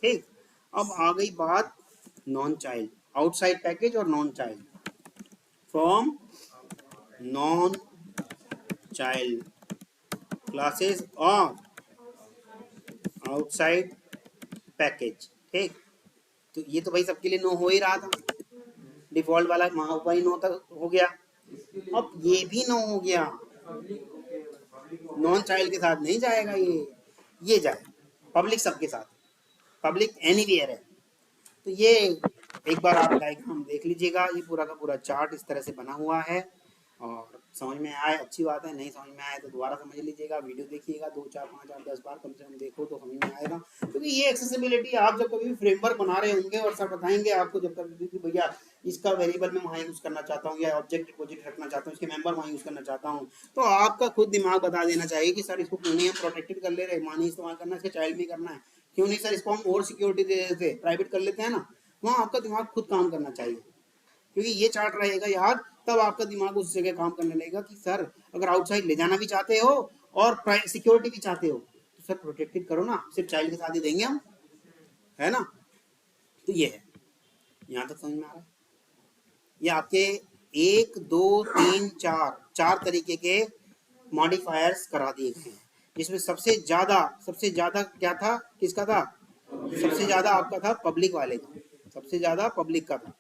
ठीक। अब आ गई बात नॉन चाइल्ड, आउटसाइड पैकेज और non child. From non child classes of outside package, ठीक। तो ये तो भाई सबके लिए नो हो ही रहा था, डिफॉल्ट वाला वहां ऊपर ही नो तक हो गया, अब ये भी नो हो गया, नॉन चाइल्ड के साथ नहीं जाएगा ये जाए, पब्लिक सबके साथ, पब्लिक एनीवेयर है। तो ये एक बार आप डायग्राम देख लीजिएगा, ये पूरा का पूरा चार्ट इस तरह से बना हुआ है, और समझ में आए अच्छी बात है, नहीं समझ में आए तो दोबारा समझ लीजिएगा, वीडियो देखिएगा 2 4 5 8 10 बार कम से कम देखो तो समझ में आएगा। क्योंकि ये एक्सेसिबिलिटी आप जब कभी भी फ्रेमवर्क बना रहे होंगे और सर बताएंगे आपको जब कभी भी भैया इसका वेरिएबल मैं वहाँ यूज करना चाहता हूँ, या ऑब्जेक्ट डिपॉजिट रखना चाहता हूँ, इसके मेंबर वहाँ यूज करना चाहता हूँ, तो आपका खुद दिमाग बता देना चाहिए कि सर इसको क्यों नहीं हम प्रोटेक्टेड कर ले रहे, मानी इस्तेमाल करना, इसके चाइल्ड में करना है, क्यों नहीं सर इसको हम और सिक्योरिटी दे देते, प्राइवेट कर लेते हैं ना। वहाँ आपका दिमाग खुद काम करना चाहिए, क्योंकि ये चार्ट रहेगा याद, तब आपका दिमाग उस जगह काम करने लगेगा कि सर अगर आउटसाइड ले जाना भी चाहते हो और सिक्योरिटी भी चाहते हो तो सर प्रोटेक्टेड करो ना, सिर्फ चाइल्ड के साथ ही देंगे हम, है ना। तो ये है, यहाँ तक समझ में आ रहा है। ये आपके 1 2 3 4 तरीके के मॉडिफायर्स करा दिए गए हैं, जिसमें सबसे ज्यादा क्या था, किसका था, सबसे ज्यादा आपका था पब्लिक वाले का, सबसे ज्यादा पब्लिक का था,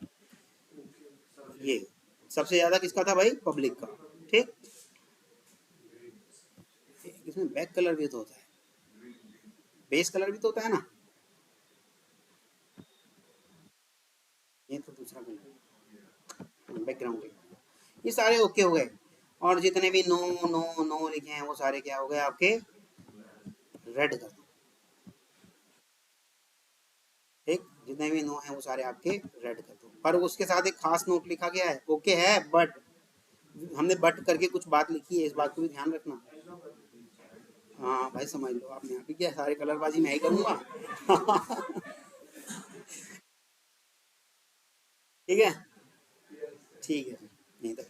ये सबसे ज्यादा किसका था भाई, पब्लिक का, ठीक। इसमें बैक कलर भी तो होता है, बेस कलर भी तो होता है ना, ये तो दूसरा कलर बैकग्राउंड, ये सारे ओके हो गए, और जितने भी नो नो नो लिखे हैं वो सारे क्या हो गए आपके, रेड कर दो, ठीक, जितने भी नो हैं वो सारे आपके रेड कर दो। पर उसके साथ एक खास नोट लिखा गया है, ओके है, बट हमने बट करके कुछ बात लिखी है, इस बात को भी ध्यान रखना। हाँ भाई समझ लो, आपने यहाँ पे क्या सारे कलरबाजी मैं ही करूँगा। ठीक है, ठीक है, नहीं तो